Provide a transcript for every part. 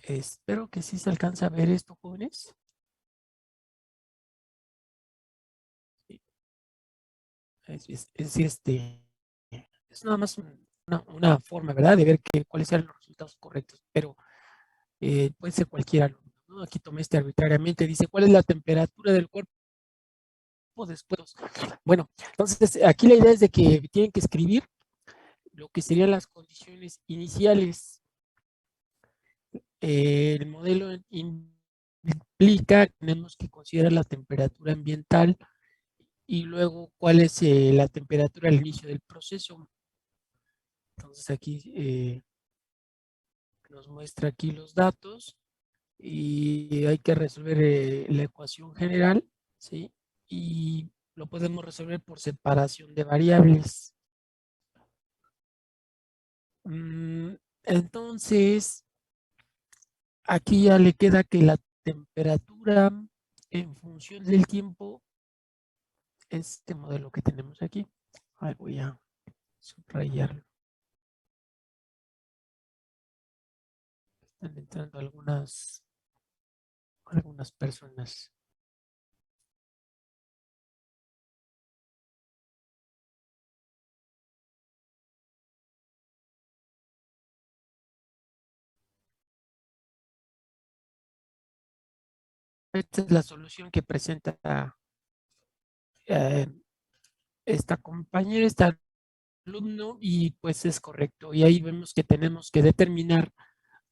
Espero que sí se alcance a ver esto, jóvenes. Sí, es nada más una forma, ¿verdad? De ver cuáles eran los resultados correctos, pero puede ser cualquier alumno, ¿no? Aquí tomé arbitrariamente, dice, ¿cuál es la temperatura del cuerpo después? Bueno, entonces aquí la idea es de que tienen que escribir lo que serían las condiciones iniciales. El modelo implica que tenemos que considerar la temperatura ambiental y luego cuál es la temperatura al inicio del proceso. Entonces aquí nos muestra aquí los datos y hay que resolver la ecuación general, ¿sí? Y lo podemos resolver por separación de variables. Entonces, aquí ya le queda que la temperatura en función del tiempo, este modelo que tenemos aquí. A ver, voy a subrayarlo. Están entrando algunas personas. Esta es la solución que presenta eh, esta compañera, este alumno, y pues es correcto. Y ahí vemos que tenemos que determinar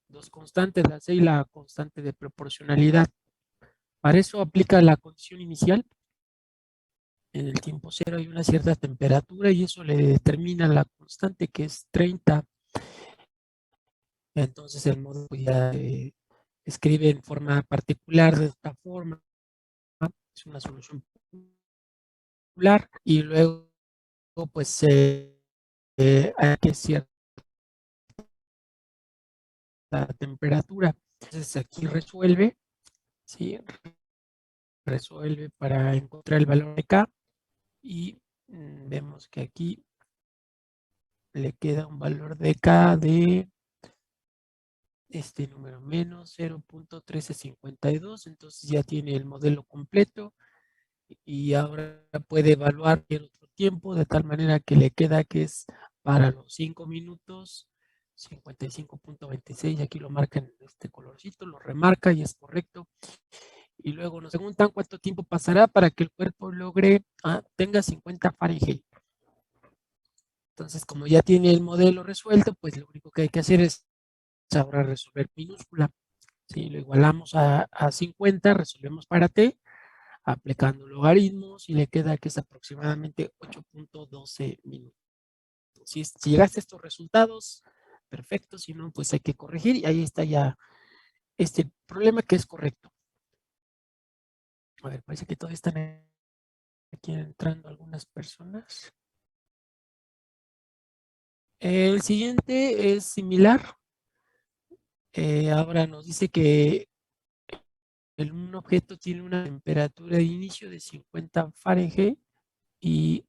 dos constantes, la C y la constante de proporcionalidad. Para eso aplica la condición inicial. En el tiempo cero hay una cierta temperatura y eso le determina la constante que es 30. Entonces el módulo ya escribe en forma particular de esta forma. Es una solución particular y luego pues hay que cierta temperatura. Entonces aquí resuelve, ¿sí? Resuelve para encontrar el valor de K y vemos que aquí le queda un valor de K de este número menos 0.1352, entonces ya tiene el modelo completo y ahora puede evaluar el otro tiempo de tal manera que le queda que es para los 5 minutos 55.26, aquí lo marca en este colorcito, lo remarca y es correcto. Y luego nos preguntan cuánto tiempo pasará para que el cuerpo tenga 50 Fahrenheit. Entonces, como ya tiene el modelo resuelto, pues lo único que hay que hacer es ahora resolver minúscula. Si lo igualamos a 50, resolvemos para t, aplicando logaritmos y le queda que es aproximadamente 8.12 minutos. Si llegaste a estos resultados, perfecto, si no, pues hay que corregir y ahí está ya este problema que es correcto. A ver, parece que todavía están aquí entrando algunas personas. El siguiente es similar. Ahora nos dice que un objeto tiene una temperatura de inicio de 50 Fahrenheit y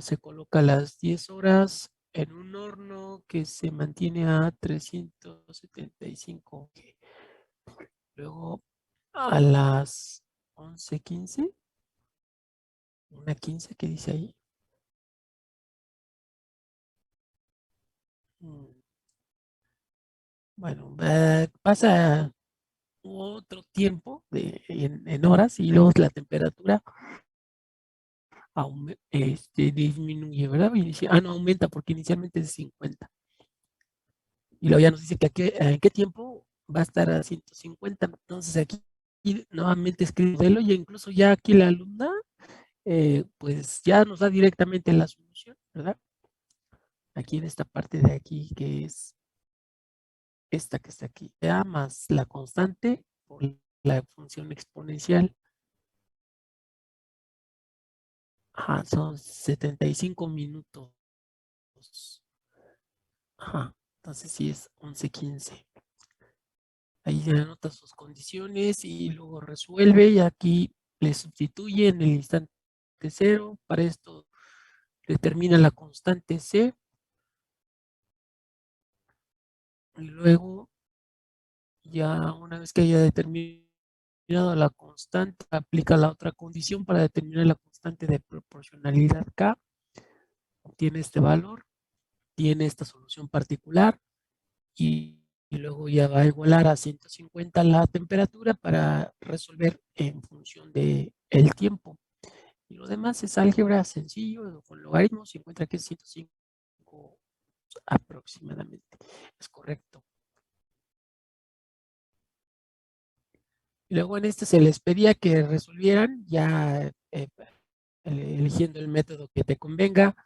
se coloca a las 10 horas en un horno que se mantiene a 375. Luego a las 11:15, una 15 que dice ahí. Mm, Bueno, pasa otro tiempo en horas y luego la temperatura disminuye, ¿verdad? No, aumenta porque inicialmente es 50. Y luego ya nos dice que en qué tiempo va a estar a 150. Entonces aquí nuevamente escribirlo y incluso ya aquí la alumna pues ya nos da directamente la solución, ¿verdad? Aquí en esta parte de aquí que es esta que está aquí, A más la constante por la función exponencial. Ajá, son 75 minutos. Ajá, entonces sí es 11:15. Ahí ya anota sus condiciones y luego resuelve y aquí le sustituye en el instante cero. Para esto determina la constante C y luego Ya una vez que haya determinado la constante, aplica la otra condición para determinar la constante de proporcionalidad K, obtiene este valor, tiene esta solución particular y luego ya va a igualar a 150 la temperatura para resolver en función de el tiempo. Y lo demás es álgebra sencillo, con logaritmos, se encuentra que es 105 aproximadamente. Es correcto. Y luego en este se les pedía que resolvieran ya eligiendo el método que te convenga.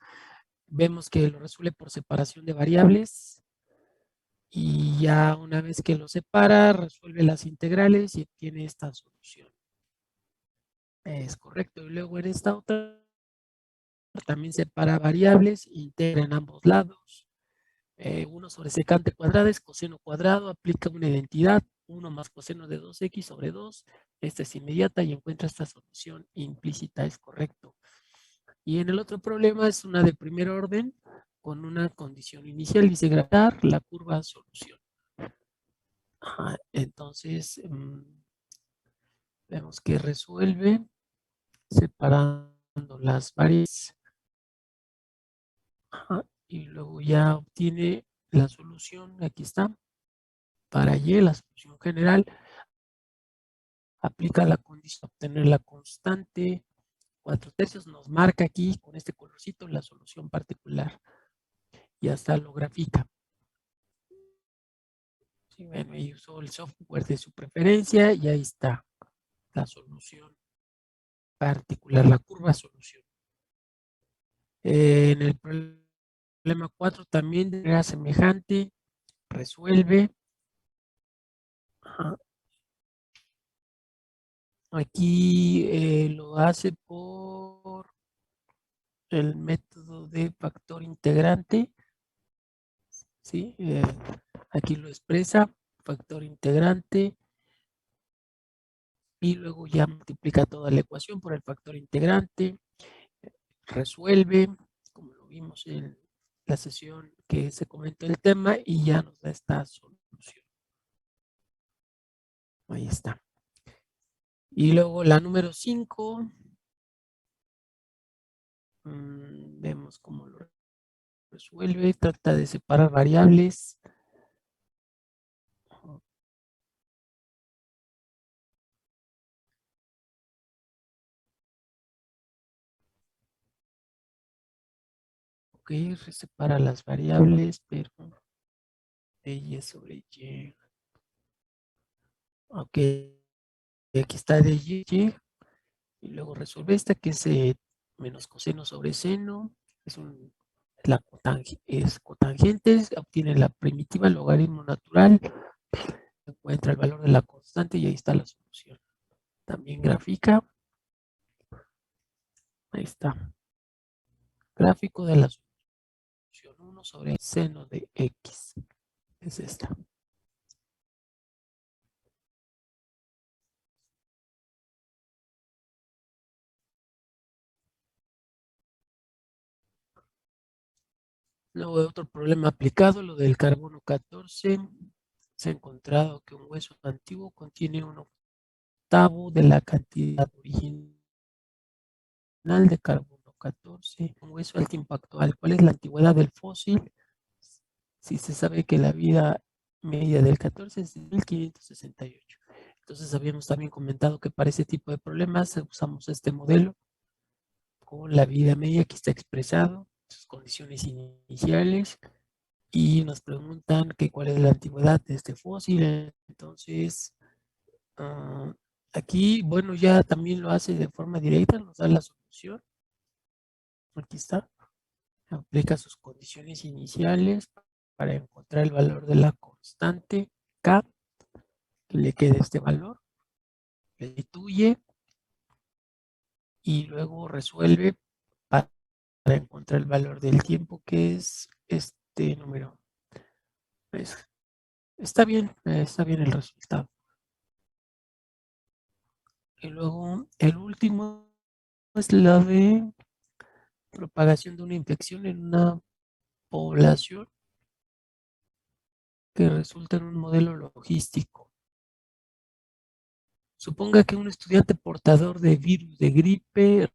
Vemos que lo resuelve por separación de variables y ya una vez que lo separa, resuelve las integrales y obtiene esta solución. Es correcto. Y luego en esta otra también separa variables, integra en ambos lados. 1 sobre secante cuadrada es coseno cuadrado, aplica una identidad, 1 más coseno de 2x sobre 2. Esta es inmediata y encuentra esta solución implícita, es correcto. Y en el otro problema es una de primer orden con una condición inicial, dice grabar la curva solución. Entonces, vemos que resuelve separando las variables y luego ya obtiene la solución, aquí está, para Y, la solución general, aplica la condición de obtener la constante 4/3, nos marca aquí con este colorcito la solución particular y hasta lo grafica. Sí, bueno, y usó el software de su preferencia y ahí está la solución particular, la curva solución. En el problema 4 también de manera semejante, resuelve. Aquí lo hace por el método de factor integrante, ¿sí? Aquí lo expresa, factor integrante, y luego ya multiplica toda la ecuación por el factor integrante, resuelve, como lo vimos en la sesión que se comentó el tema, y ya nos da esta solución. Ahí está. Y luego la número 5, vemos cómo lo resuelve, trata de separar variables. Ok, separa las variables, pero de y sobre y. Ok, aquí está de y luego resuelve esta que es menos coseno sobre seno, es es cotangente, obtiene la primitiva logaritmo natural, encuentra el valor de la constante y ahí está la solución. También grafica, ahí está, gráfico de la solución 1 sobre seno de x, es esta. Luego de otro problema aplicado, lo del carbono 14, se ha encontrado que un hueso antiguo contiene un octavo de la cantidad original de carbono 14, un hueso al tiempo actual. ¿Cuál es la antigüedad del fósil? Si se sabe que la vida media del 14 es de 1568. Entonces habíamos también comentado que para ese tipo de problemas usamos este modelo con la vida media que está expresado, sus condiciones iniciales, y nos preguntan que cuál es la antigüedad de este fósil. Entonces, aquí, bueno, ya también lo hace de forma directa, nos da la solución. Aquí está. Aplica sus condiciones iniciales para encontrar el valor de la constante K, que le quede este valor, le sustituye y luego resuelve para encontrar el valor del tiempo, que es este número. Está bien el resultado. Y luego el último es la de propagación de una infección en una población que resulta en un modelo logístico. Suponga que un estudiante portador de virus de gripe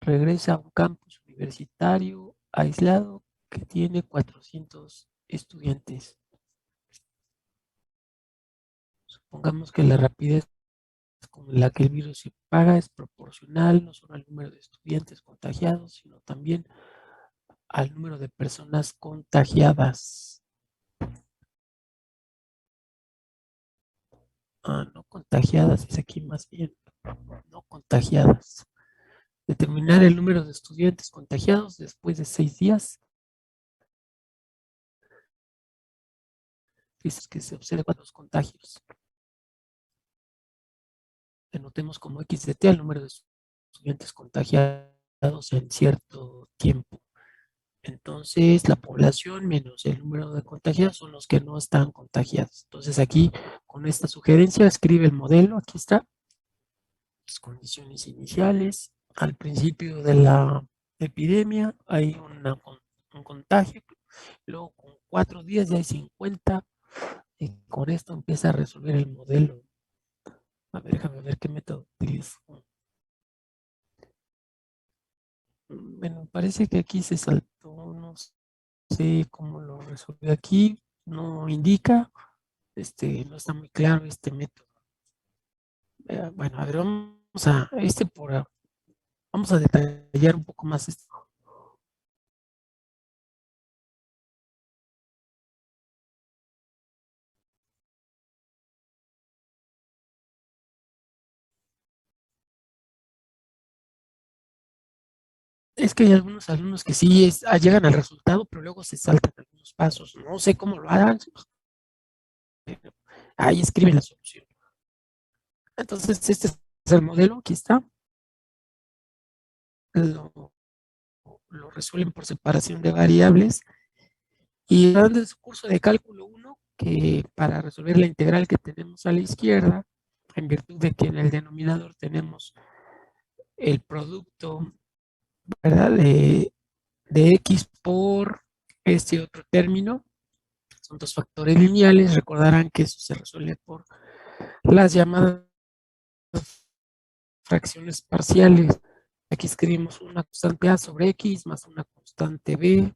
regresa a un campus universitario aislado que tiene 400 estudiantes. Supongamos que la rapidez con la que el virus se propaga es proporcional no solo al número de estudiantes contagiados, sino también al número de personas contagiadas. No contagiadas, es aquí más bien, no contagiadas. Determinar el número de estudiantes contagiados después de 6 días. Dice que se observan los contagios. Denotemos como X de T al número de estudiantes contagiados en cierto tiempo. Entonces, la población menos el número de contagiados son los que no están contagiados. Entonces, aquí, con esta sugerencia, escribe el modelo. Aquí está. Las condiciones iniciales. Al principio de la epidemia hay un contagio. Luego, con 4 días ya hay 50. Y con esto empieza a resolver el modelo. A ver, déjame ver qué método utilizo. Bueno, parece que aquí se saltó, no sé cómo lo resolvió aquí, no indica, no está muy claro este método. Bueno, a ver, vamos a detallar un poco más esto. Es que hay algunos alumnos que sí llegan al resultado, pero luego se saltan algunos pasos. No sé cómo lo hagan, pero ahí escriben la solución. Entonces, este es el modelo, aquí está. Lo, lo resuelven por separación de variables. Y dando su curso de cálculo 1, que para resolver la integral que tenemos a la izquierda, en virtud de que en el denominador tenemos el producto, ¿verdad? De x por este otro término, son dos factores lineales, recordarán que eso se resuelve por las llamadas fracciones parciales. Aquí escribimos una constante a sobre x más una constante b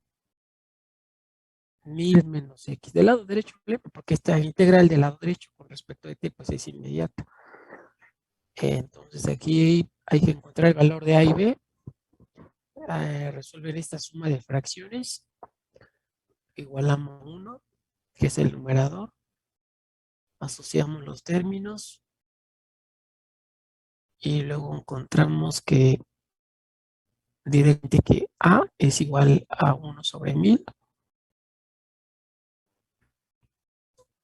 1000 menos x. Del lado derecho, porque esta integral del lado derecho con respecto a t pues es inmediata. Entonces aquí hay que encontrar el valor de a y b, resolver esta suma de fracciones, igualamos 1, que es el numerador, asociamos los términos y luego encontramos que directamente que a es igual a 1 sobre 1000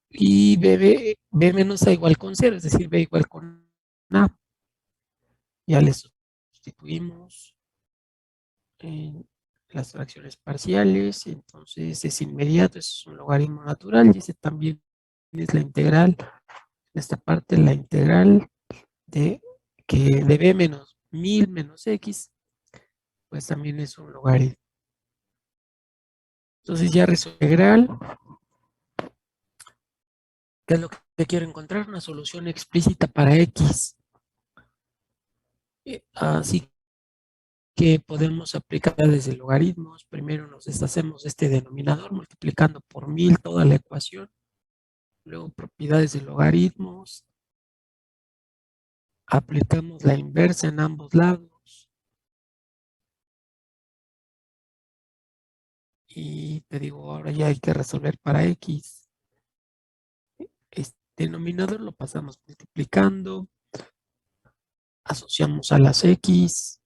y b menos a igual con 0, es decir, b igual con a. Ya le sustituimos en las fracciones parciales, entonces es inmediato, es un logaritmo natural y ese también es la integral, en esta parte la integral de que de b menos 1000 menos x, pues también es un logaritmo. Entonces ya resuelvo integral, ¿qué es lo que quiero encontrar? Una solución explícita para x. Así que podemos aplicar desde logaritmos. Primero nos deshacemos de este denominador multiplicando por 1000 toda la ecuación. Luego propiedades de logaritmos. Aplicamos la inversa en ambos lados. Y te digo, ahora ya hay que resolver para x. Este denominador lo pasamos multiplicando. Asociamos a las x.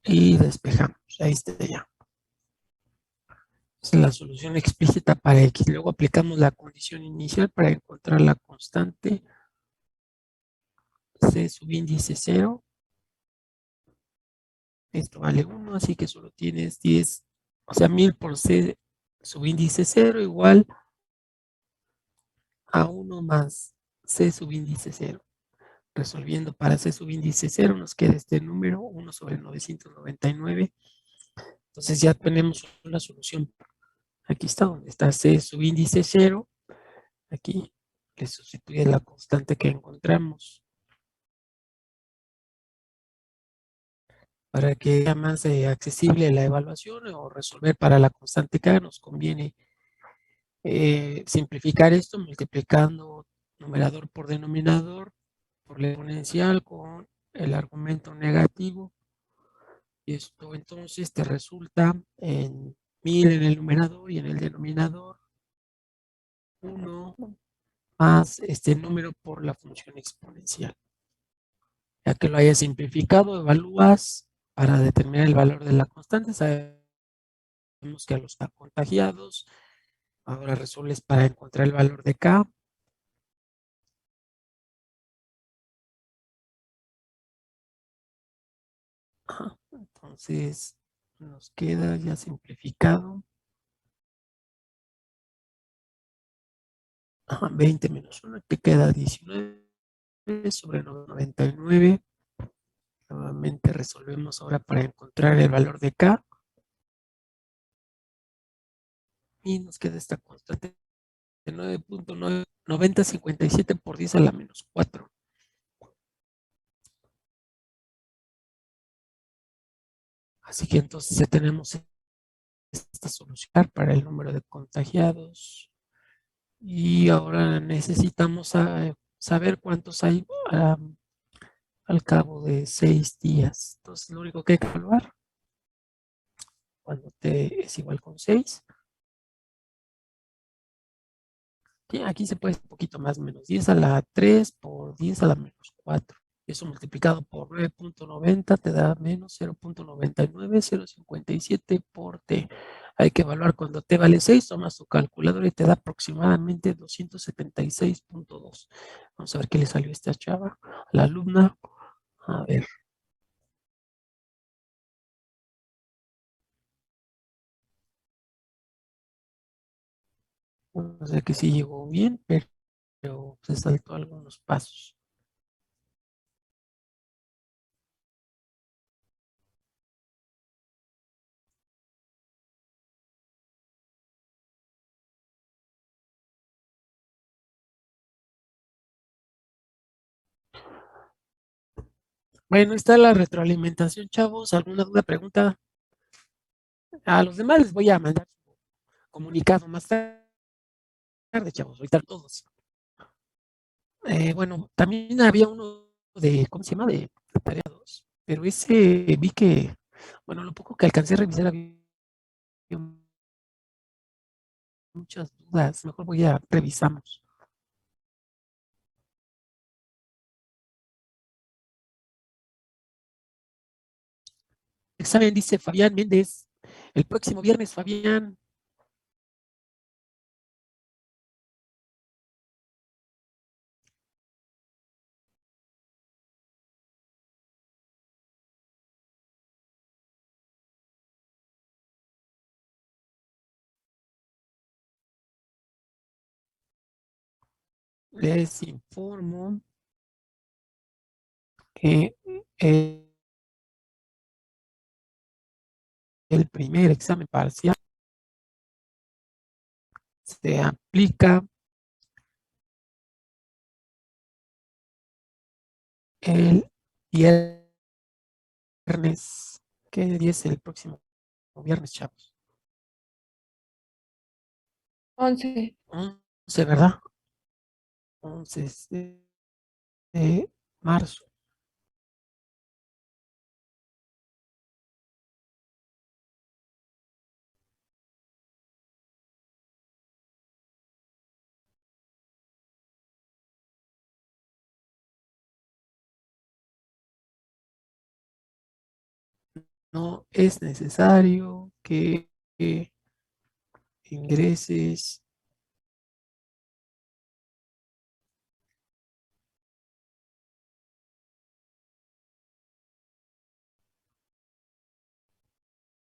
Y despejamos. Ahí está ya. Es la solución explícita para x. Luego aplicamos la condición inicial para encontrar la constante c subíndice 0. Esto vale 1, así que solo tienes 10, o sea, 1000 por c subíndice 0 igual a 1 más c subíndice 0. Resolviendo para c subíndice 0 nos queda este número, 1 sobre 999. Entonces ya tenemos una solución. Aquí está donde está c subíndice 0. Aquí le sustituye la constante que encontramos. Para que sea más accesible la evaluación o resolver para la constante K, nos conviene simplificar esto multiplicando numerador por denominador por la exponencial con el argumento negativo. Y esto entonces te resulta en 1000 en el numerador y en el denominador 1 más este número por la función exponencial. Ya que lo hayas simplificado, evalúas para determinar el valor de la constante. Sabemos que a los contagiados, ahora resuelves para encontrar el valor de K. Entonces nos queda ya simplificado 20 menos 1, que queda 19 sobre 99. Nuevamente resolvemos ahora para encontrar el valor de K. Y nos queda esta constante de 9.9057 por 10 a la menos 4. Así que entonces ya tenemos esta solución para el número de contagiados. Y ahora necesitamos saber cuántos hay al cabo de 6 días. Entonces lo único que hay que evaluar cuando t es igual con 6. Aquí se puede un poquito más, menos 10 a la 3 por 10 a la menos 4. Eso multiplicado por 9.90 te da menos 0.99057 por t. Hay que evaluar cuando t vale 6, tomas tu calculadora y te da aproximadamente 276.2. Vamos a ver qué le salió a esta chava, a la alumna. A ver. O sea que sí llegó bien, pero se saltó algunos pasos. Bueno, está la retroalimentación, chavos. ¿Alguna duda, pregunta? A los demás les voy a mandar comunicado más tarde, chavos. Ahorita todos. Bueno, también había uno de, ¿cómo se llama? De tarea 2, pero ese vi que, bueno, lo poco que alcancé a revisar había muchas dudas. Mejor voy a revisamos. Examen, dice Fabián Méndez. El próximo viernes, Fabián. Les informo que el primer examen parcial se aplica el viernes. ¿Qué día es el próximo viernes, chavos? 11. 11, ¿verdad? 11 de marzo. No es necesario que ingreses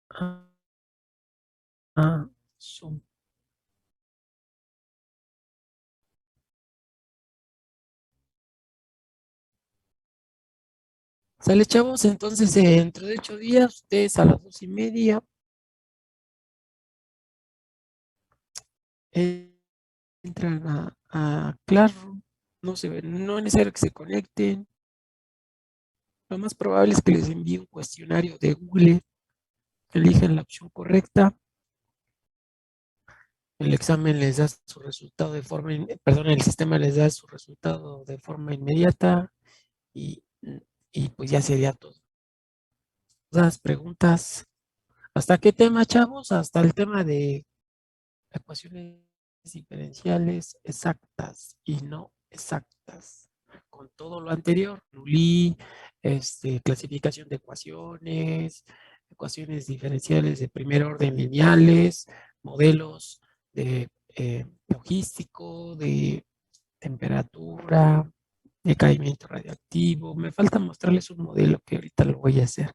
a, a Zoom. Sale, chavos, entonces dentro de 8 días, ustedes a las 2:30 entran Claro, no se ve, no es necesario que se conecten. Lo más probable es que les envíe un cuestionario de Google, eligen la opción correcta, el examen les da su resultado de forma, perdón, el sistema les da su resultado de forma inmediata y, y pues ya sería todo. Las preguntas, ¿hasta qué tema, chavos? Hasta el tema de ecuaciones diferenciales exactas y no exactas. Con todo lo anterior, NULI, clasificación de ecuaciones, ecuaciones diferenciales de primer orden lineales, modelos de logístico, de temperatura, de caimiento radioactivo. Me falta mostrarles un modelo que ahorita lo voy a hacer.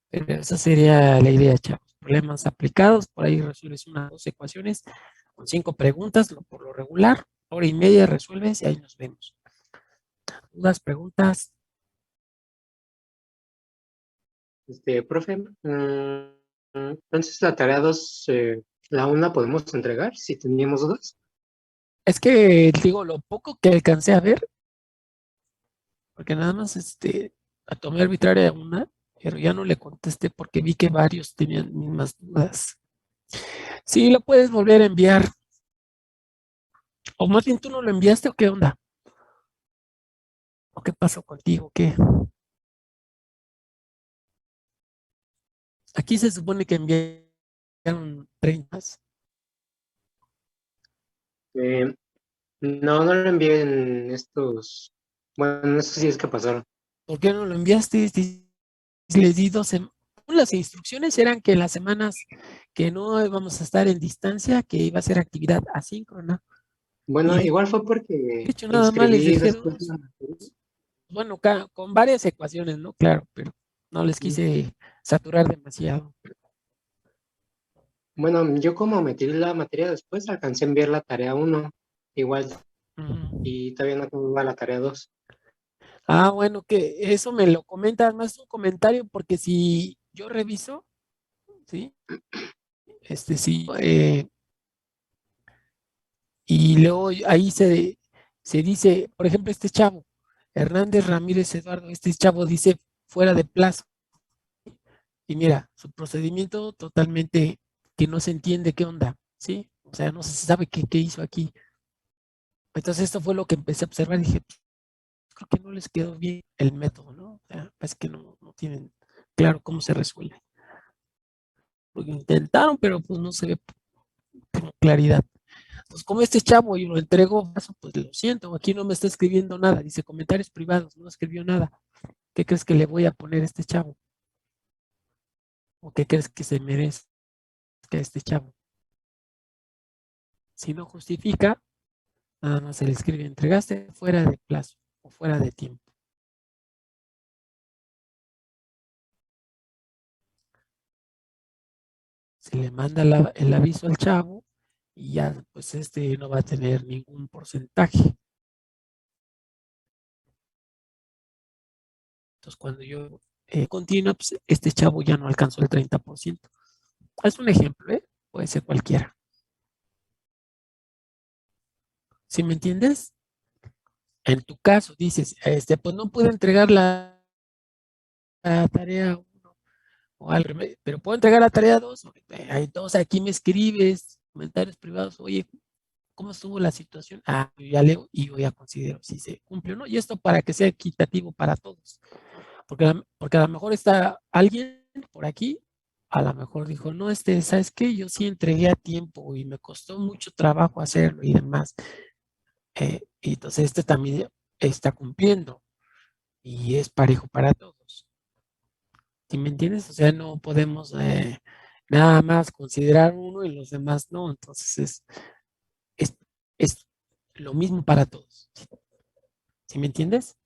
Pero esa sería la idea, chavos. Problemas aplicados, por ahí resuelves unas 2 ecuaciones con 5 preguntas, por lo regular, hora y media resuelves y ahí nos vemos. ¿Dudas, preguntas? Profe, entonces la tarea 2, la una podemos entregar si teníamos dudas. Es que digo, lo poco que alcancé a ver, porque nada más tomé arbitraria una, pero ya no le contesté porque vi que varios tenían mismas dudas. Sí, lo puedes volver a enviar. O más bien tú no lo enviaste o qué onda. ¿O qué pasó contigo? ¿Qué? Aquí se supone que enviaron 30. Eh, no, no lo envié en estos. Bueno, no sé si es que pasaron. ¿Por qué no lo enviaste? Les di 12. Las instrucciones eran que las semanas que no íbamos a estar en distancia, que iba a ser actividad asíncrona. Bueno, Y de igual fue porque hecho, nada más les inscribí dijeron, después la materia. bueno, con varias ecuaciones, ¿no? Claro, pero no les quise saturar demasiado. Bueno, yo como metí la materia después, alcancé a enviar la tarea uno igual, Ujú. y todavía no tengo la tarea 2. Bueno, que eso me lo comentas, más un comentario, porque si yo reviso, ¿sí? Sí, y luego ahí se dice, por ejemplo, este chavo, Hernández Ramírez Eduardo, este chavo dice fuera de plazo. Y mira, su procedimiento totalmente que no se entiende qué onda, ¿sí? O sea, no se sabe qué hizo aquí. Entonces esto fue lo que empecé a observar y dije, creo que no les quedó bien el método, ¿no? O sea, parece que no tienen claro cómo se resuelve. Porque intentaron, pero pues no se ve con claridad. Pues como este chavo y lo entrego, pues lo siento, aquí no me está escribiendo nada, dice comentarios privados, no escribió nada. ¿Qué crees que le voy a poner a este chavo? ¿O qué crees que se merece este chavo? Si no justifica, nada más se le escribe, entregaste fuera de plazo o fuera de tiempo. Se le manda el aviso al chavo y ya, pues no va a tener ningún porcentaje. Entonces, cuando yo continúo, pues este chavo ya no alcanzó el 30%. Es un ejemplo, ¿eh? Puede ser cualquiera. ¿Sí me entiendes? En tu caso, dices, pues no puedo entregar la tarea 1 o algo, pero puedo entregar la tarea 2. Entonces aquí me escribes comentarios privados, oye, ¿cómo estuvo la situación? Yo ya leo y yo ya considero si se cumple o no. Y esto para que sea equitativo para todos. Porque a lo mejor está alguien por aquí, a lo mejor dijo, no, ¿sabes qué? Yo sí entregué a tiempo y me costó mucho trabajo hacerlo y demás. Y entonces también está cumpliendo y es parejo para todos. ¿Sí me entiendes? O sea, no podemos nada más considerar uno y los demás no. Entonces es, es lo mismo para todos. ¿Sí me entiendes?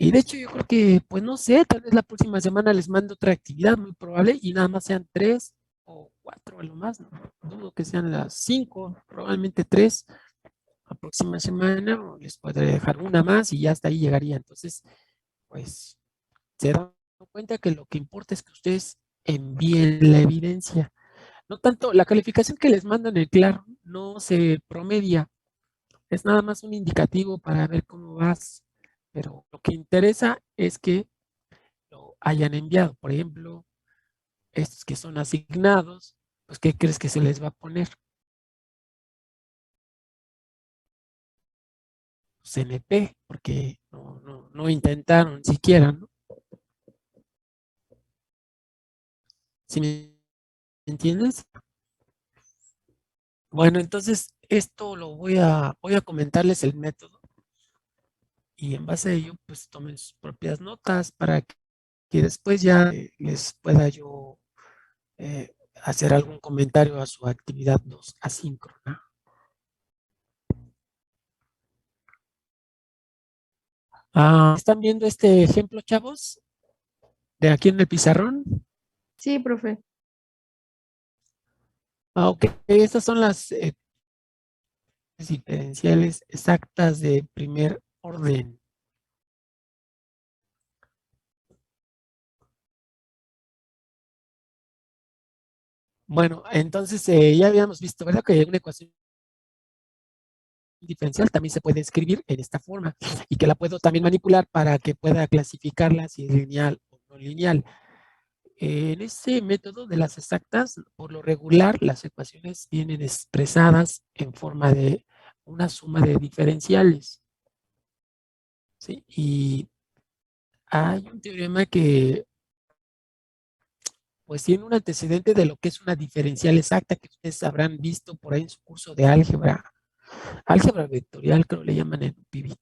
Y de hecho yo creo que, pues no sé, tal vez la próxima semana les mando otra actividad muy probable y nada más sean 3 o 4 a lo más, ¿no? Dudo que sean las 5, probablemente 3 la próxima semana, o les podré dejar una más y ya hasta ahí llegaría. Entonces, pues se dan cuenta que lo que importa es que ustedes envíen la evidencia. No tanto, la calificación que les mandan en el claro no se promedia, Es nada más un indicativo para ver cómo vas, pero lo que interesa es que lo hayan enviado. Por ejemplo, estos que son asignados, pues ¿qué crees que se les va a poner? CNP, porque no intentaron siquiera, ¿no? ¿Sí me entiendes? Bueno, entonces esto voy a comentarles el método y en base a ello, pues tomen sus propias notas para que después ya les pueda yo hacer algún comentario a su actividad 2 asíncrona. ¿Están viendo este ejemplo, chavos? De aquí en el pizarrón. Sí, profe. Ok, estas son las diferenciales exactas de primer orden. Bueno, entonces ya habíamos visto, ¿verdad? Que una ecuación diferencial también se puede escribir en esta forma y que la puedo también manipular para que pueda clasificarla si es lineal o no lineal. En ese método de las exactas, por lo regular, las ecuaciones vienen expresadas en forma de una suma de diferenciales, ¿sí? Y hay un teorema que pues tiene un antecedente de lo que es una diferencial exacta que ustedes habrán visto por ahí en su curso de álgebra vectorial, creo le llaman en PIB.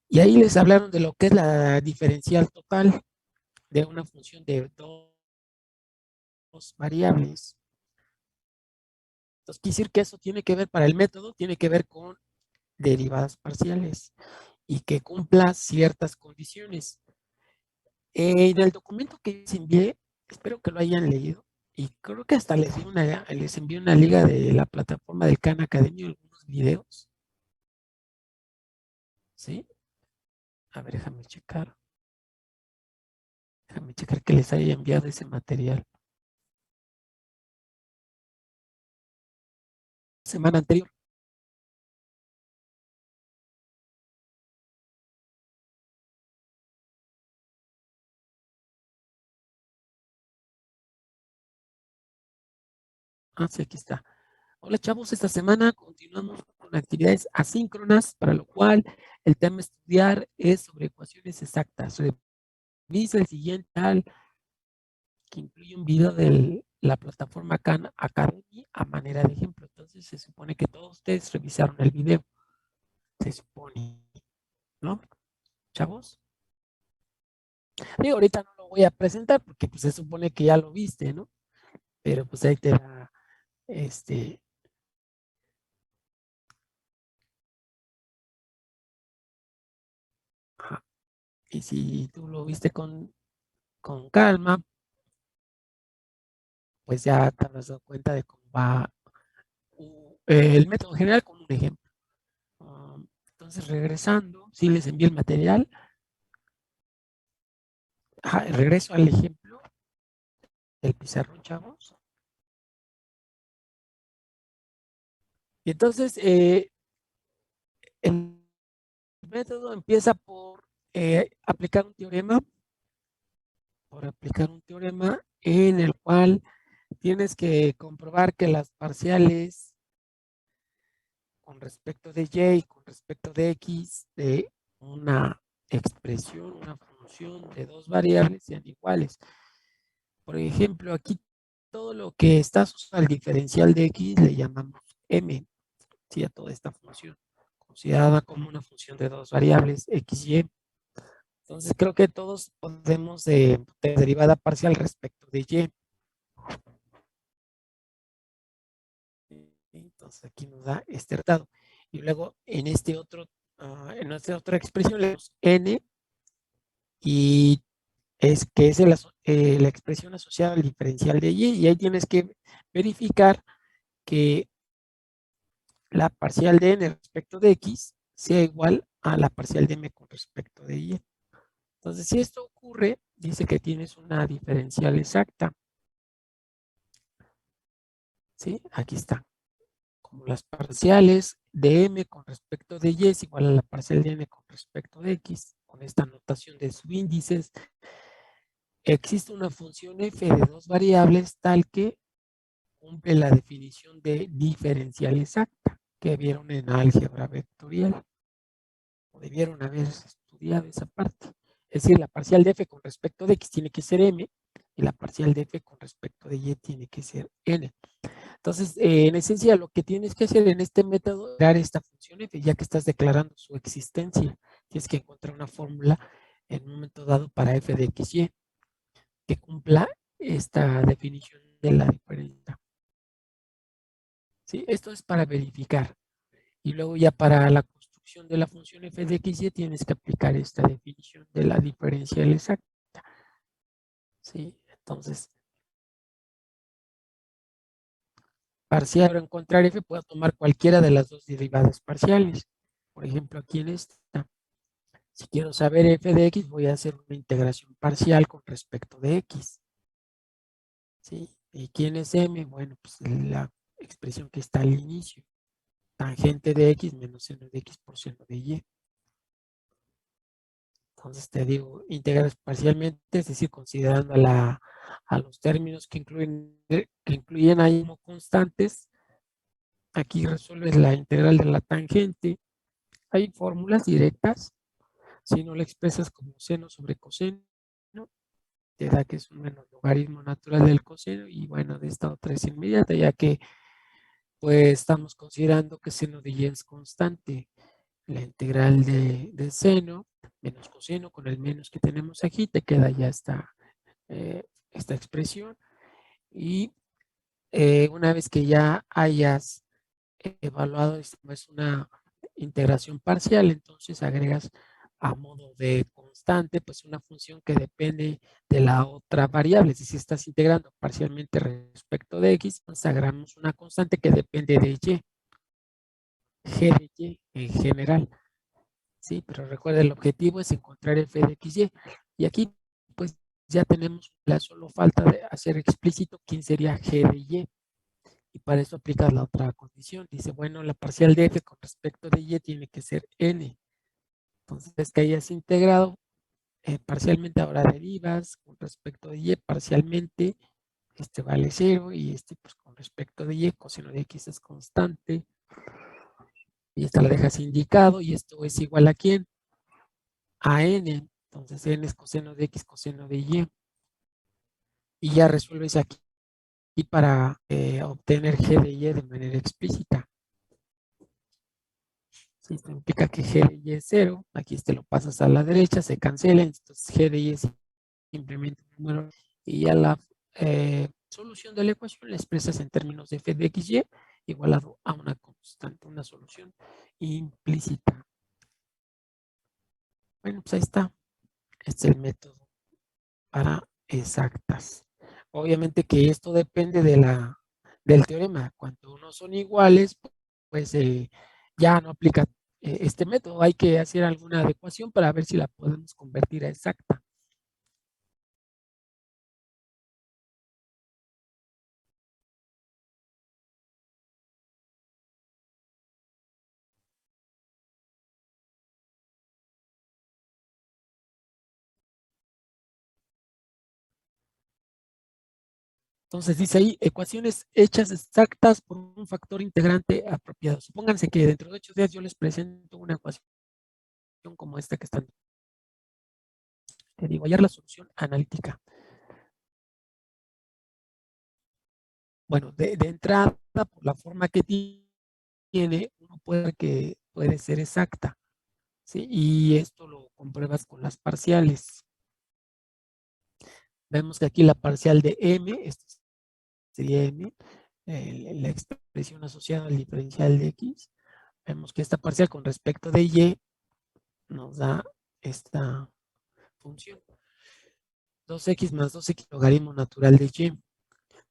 Y ahí les hablaron de lo que es la diferencial total de una función de dos variables. Entonces, quiere decir que eso tiene que ver para el método, tiene que ver con derivadas parciales y que cumpla ciertas condiciones. En el documento que les envié, espero que lo hayan leído y creo que hasta les envié una liga de la plataforma del Khan Academy, algunos videos. ¿Sí? A ver, déjame checar. Déjame checar que les haya enviado ese material. Semana anterior. Ah, sí, aquí está. Hola chavos, esta semana continuamos con actividades asíncronas, para lo cual el tema a estudiar es sobre ecuaciones exactas. Revisa el siguiente tal que incluye un video de la plataforma Khan Academy a manera de ejemplo. Entonces se supone que todos ustedes revisaron el video. Se supone, ¿no? Chavos. Digo, ahorita no lo voy a presentar porque pues se supone que ya lo viste, ¿no? Pero pues ahí te da este. Ajá. Y si tú lo viste con calma, pues ya te habrás dado cuenta de cómo va el método general con un ejemplo. Entonces, regresando, si les envié el material, regreso al ejemplo del pizarrón, chavos. Y entonces, el método empieza por aplicar un teorema en el cual tienes que comprobar que las parciales con respecto de y y con respecto de x de una expresión, una función de dos variables sean iguales. Por ejemplo, aquí todo lo que está asociado al diferencial de x le llamamos m, ¿sí? A toda esta función, considerada como una función de dos variables, x y y. Entonces, creo que todos podemos de derivada parcial respecto de y. Entonces, aquí nos da este resultado. Y luego, en en esta otra expresión, le damos n, y que es la expresión asociada al diferencial de y ahí tienes que verificar que la parcial de n respecto de x sea igual a la parcial de m con respecto de y. Entonces, si esto ocurre, dice que tienes una diferencial exacta. ¿Sí? Aquí está. como las parciales de m con respecto de y es igual a la parcial de n con respecto de x, con esta notación de subíndices, existe una función f de dos variables tal que cumple la definición de diferencial exacta que vieron en álgebra vectorial, o debieron haber estudiado esa parte. Es decir, la parcial de f con respecto de x tiene que ser m, y la parcial de f con respecto de y tiene que ser n. Entonces, en esencia, lo que tienes que hacer en este método es crear esta función f, ya que estás declarando su existencia. Tienes que encontrar una fórmula en un momento dado para f de x, y que cumpla esta definición de la diferencia. ¿Sí? Esto es para verificar. Y luego ya para la construcción de la función f de x, y tienes que aplicar esta definición de la diferencial exacta. ¿Sí? Entonces, parcial para encontrar f, puedo tomar cualquiera de las dos derivadas parciales. Por ejemplo, aquí en esta. Si quiero saber f de x, voy a hacer una integración parcial con respecto de x. ¿Sí? ¿Y quién es m? Bueno, pues la expresión que está al inicio. Tangente de x menos seno de x por seno de y. Entonces te digo, integras parcialmente, es decir, considerando a los términos que incluyen ahí como constantes. Aquí resuelves la integral de la tangente. Hay fórmulas directas. Si no la expresas como seno sobre coseno, te da que es un menos logaritmo natural del coseno, y bueno, de esta otra es inmediata, ya que pues estamos considerando que seno de y es constante. La integral de seno menos coseno con el menos que tenemos aquí, te queda ya esta expresión. Y una vez que ya hayas evaluado esto, es una integración parcial, entonces agregas a modo de constante, pues una función que depende de la otra variable. Si estás integrando parcialmente respecto de x, entonces agregamos una constante que depende de y, g de y en general. Sí, pero recuerda, el objetivo es encontrar f de x, y aquí pues ya tenemos, solo falta de hacer explícito quién sería g de y. Y para eso aplicas la otra condición. Dice, bueno, la parcial de f con respecto de y tiene que ser n. Entonces, es que hayas integrado parcialmente, ahora derivas con respecto de y parcialmente, este vale 0, y este pues con respecto de y, coseno de x es constante, y esta la dejas indicado, y esto es igual a ¿quién? A n. Entonces n es coseno de x, coseno de y ya resuelves aquí para obtener g de y de manera explícita. Si esto implica que g de y es 0, aquí te lo pasas a la derecha, se cancela, entonces g de y es simplemente un número, y ya la solución de la ecuación la expresas en términos de f de x, y igualado a una constante, una solución implícita. Bueno, pues ahí está. Este es el método para exactas. Obviamente que esto depende del teorema. Cuando uno son iguales, pues ya no aplica este método. Hay que hacer alguna adecuación para ver si la podemos convertir a exacta. Entonces dice ahí, ecuaciones hechas exactas por un factor integrante apropiado. Supónganse que dentro de 8 días yo les presento una ecuación como esta que están. Te digo, hallar la solución analítica. Bueno, de entrada, por la forma que tiene, uno puede ser exacta, ¿sí? Y esto lo compruebas con las parciales. Vemos que aquí la parcial de m, esto sería m, la expresión asociada al diferencial de x. Vemos que esta parcial con respecto de y nos da esta función. 2x más 2x logaritmo natural de y.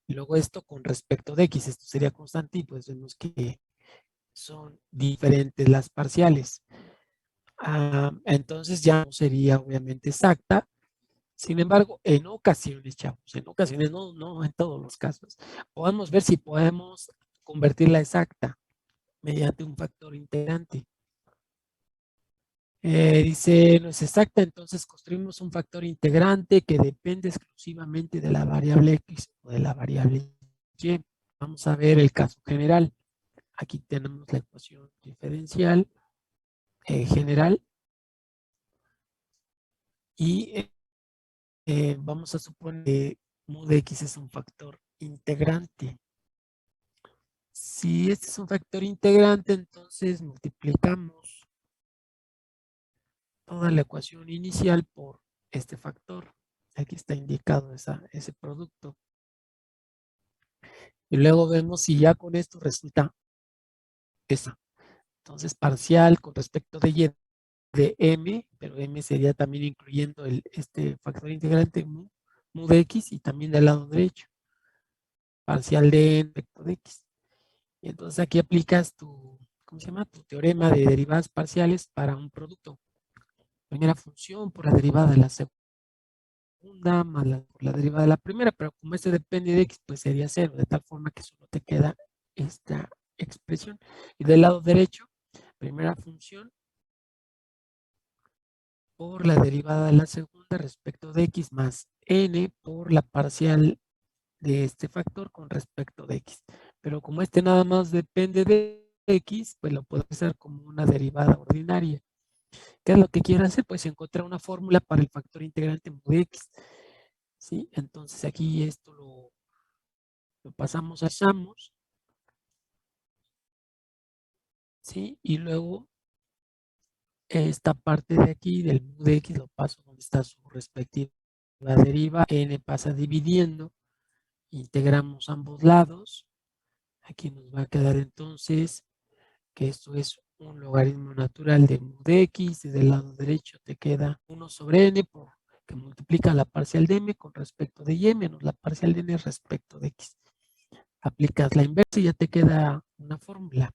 Y luego esto con respecto de x, esto sería constante, y pues vemos que son diferentes las parciales. Entonces ya no sería obviamente exacta. Sin embargo, en ocasiones, chavos, en ocasiones, no en todos los casos, podemos ver si podemos convertirla exacta. mediante un factor integrante. Dice, no es exacta, entonces construimos un factor integrante que depende exclusivamente de la variable X o de la variable Y. Vamos a ver el caso general. Aquí tenemos la ecuación diferencial general y vamos a suponer que mod X es un factor integrante. Si este es un factor integrante, entonces multiplicamos toda la ecuación inicial por este factor. Aquí está indicado ese producto. Y luego vemos si ya con esto resulta esa. Entonces, parcial con respecto de y de m, pero m sería también incluyendo este factor integrante mu de x y también del lado derecho. Parcial de n respecto de x. Y entonces aquí aplicas tu, ¿cómo se llama? Tu teorema de derivadas parciales para un producto. Primera función por la derivada de la segunda más por la derivada de la primera, pero como este depende de x, pues sería cero, de tal forma que solo te queda esta expresión. Y del lado derecho, primera función por la derivada de la segunda respecto de x más n por la parcial de este factor con respecto de x. Pero como este nada más depende de x, pues lo puedo hacer como una derivada ordinaria. ¿Qué es lo que quiero hacer? Pues encontrar una fórmula para el factor integrante mod x. ¿Sí? Entonces aquí esto lo pasamos a Samos. ¿Sí? Y luego esta parte de aquí del mod x lo paso donde está su respectiva deriva. N pasa dividiendo. Integramos ambos lados. Aquí nos va a quedar entonces que esto es un logaritmo natural de mod x, y del lado derecho te queda 1 sobre n que multiplica la parcial de m con respecto de y menos la parcial de n respecto de x. Aplicas la inversa y ya te queda una fórmula.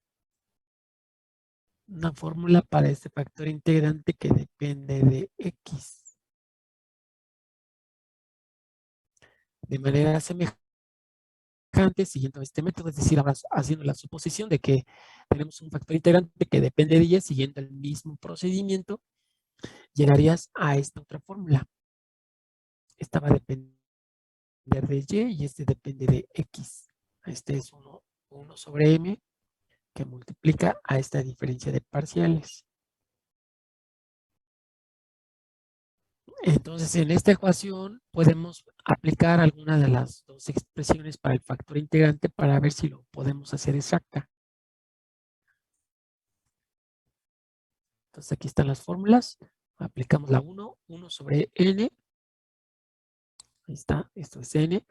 Una fórmula para este factor integrante que depende de x. De manera semejante, siguiendo este método, es decir, ahora haciendo la suposición de que tenemos un factor integrante que depende de y, siguiendo el mismo procedimiento, llegarías a esta otra fórmula. Esta va a depender de y este depende de x. Este es 1 sobre m que multiplica a esta diferencia de parciales. Entonces, en esta ecuación podemos aplicar alguna de las dos expresiones para el factor integrante para ver si lo podemos hacer exacta. Entonces, aquí están las fórmulas. Aplicamos la 1 sobre n. Ahí está, esto es n.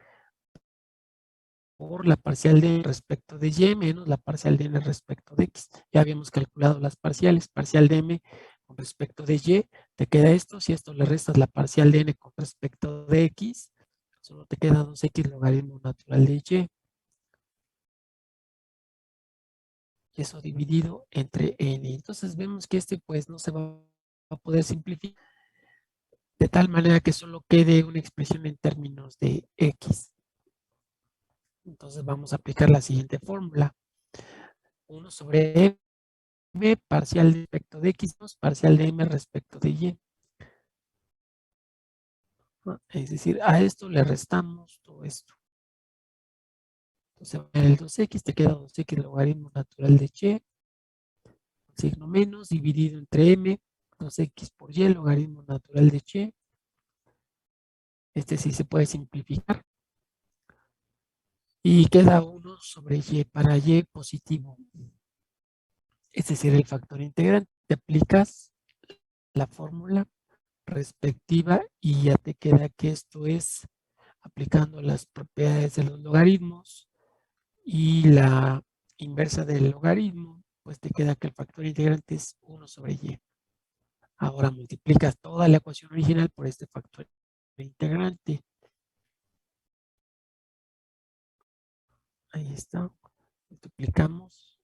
Por la parcial de n respecto de y menos la parcial de n respecto de x. Ya habíamos calculado las parciales. Parcial de m con respecto de y, te queda esto. Si esto le restas la parcial de n con respecto de x, solo te queda 2x logaritmo natural de y. Y eso dividido entre n. Entonces vemos que este pues no se va a poder simplificar de tal manera que solo quede una expresión en términos de x. Entonces vamos a aplicar la siguiente fórmula. 1 sobre m parcial respecto de x más parcial de m respecto de y. Es decir, a esto le restamos todo esto. Entonces el 2x te queda 2x logaritmo natural de y, signo menos, dividido entre m, 2x por y logaritmo natural de y. Este sí se puede simplificar. Y queda 1 sobre y para y positivo. Este sería el factor integrante. Te aplicas la fórmula respectiva y ya te queda que esto es aplicando las propiedades de los logaritmos y la inversa del logaritmo, pues te queda que el factor integrante es 1 sobre y. Ahora multiplicas toda la ecuación original por este factor integrante. Ahí está. Multiplicamos.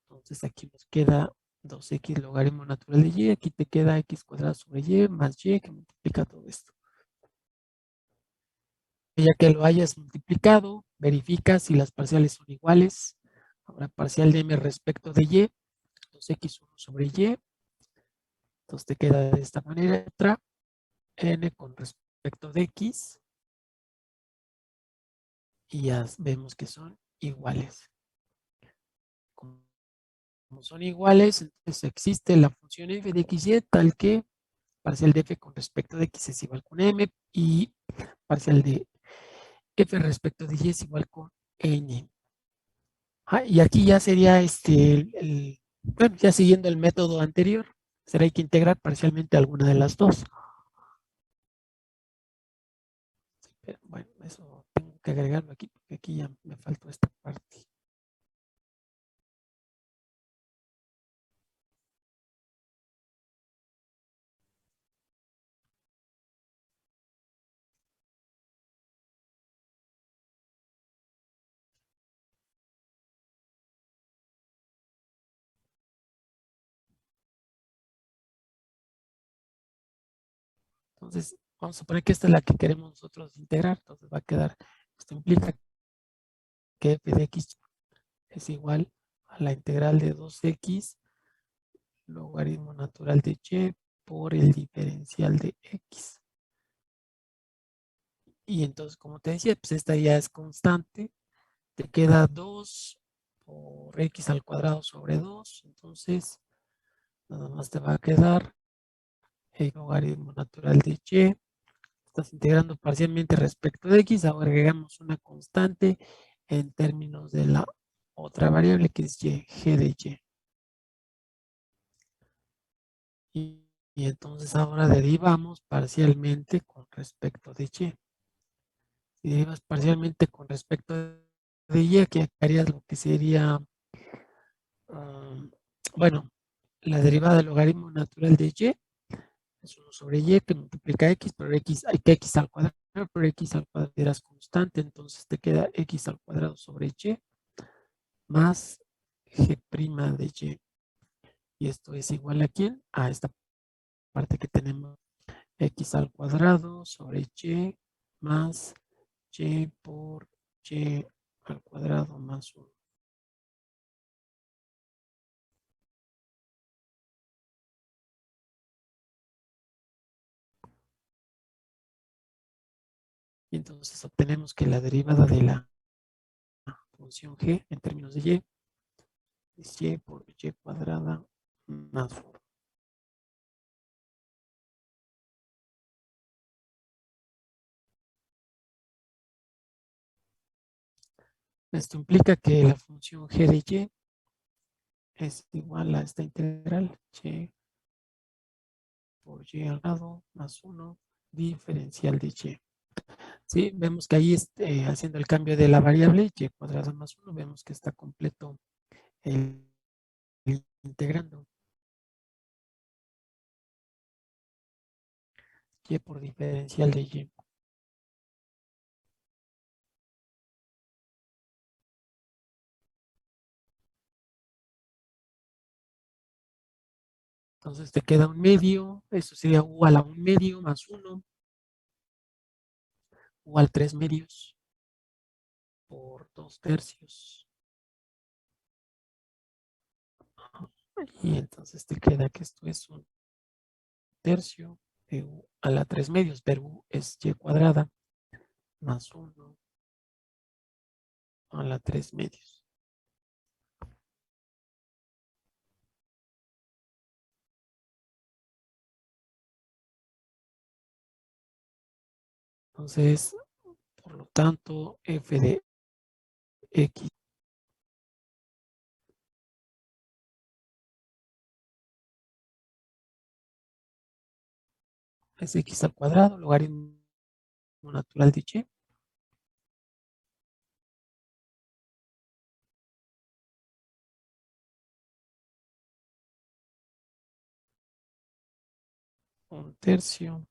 Entonces aquí nos queda 2x logaritmo natural de y. Aquí te queda x cuadrado sobre y más y que multiplica todo esto. Ya que lo hayas multiplicado, verifica si las parciales son iguales. Ahora parcial de m respecto de y, entonces x1 sobre y, entonces te queda de esta manera, n con respecto de x, y ya vemos que son iguales. Como son iguales, entonces existe la función f de xy tal que parcial de f con respecto de x es igual con m y parcial de f respecto de y es igual con n. Y aquí ya sería bueno, ya siguiendo el método anterior, será que integrar parcialmente alguna de las dos. Pero bueno, eso tengo que agregarlo aquí porque aquí ya me faltó esta parte. Entonces, vamos a suponer que esta es la que queremos nosotros integrar. Entonces va a quedar, esto implica que f de x es igual a la integral de 2x logaritmo natural de y por el diferencial de x. Y entonces, como te decía, pues esta ya es constante. Te queda 2 por x al cuadrado sobre 2. Entonces, nada más te va a quedar el logaritmo natural de y. Estás integrando parcialmente respecto de x. Ahora agregamos una constante en términos de la otra variable que es y, g de y. Y entonces ahora derivamos parcialmente con respecto de y. Si derivas parcialmente con respecto de y, aquí harías lo que sería, bueno, la derivada del logaritmo natural de y es 1 sobre y que multiplica x, pero x, hay que x al cuadrado, pero x al cuadrado es constante, entonces te queda x al cuadrado sobre y más g' de y. Y esto es igual a quién? A esta parte que tenemos, x al cuadrado sobre y más y por y al cuadrado más 1. Y entonces obtenemos que la derivada de la función g en términos de y es y por y cuadrada más 1. Esto implica que la función g de y es igual a esta integral y por y al lado más 1 diferencial de y. ¿Sí? Vemos que ahí haciendo el cambio de la variable y cuadrado más 1, vemos que está completo el integrando y por diferencial de y. Entonces te queda un medio, eso sería igual a un medio más 1, igual 3 medios por 2 tercios. Y entonces te queda que esto es un tercio de u a la 3 medios, pero u es y cuadrada más 1 a la 3 medios. Entonces, por lo tanto, f de x es x al cuadrado, logaritmo natural de y, un tercio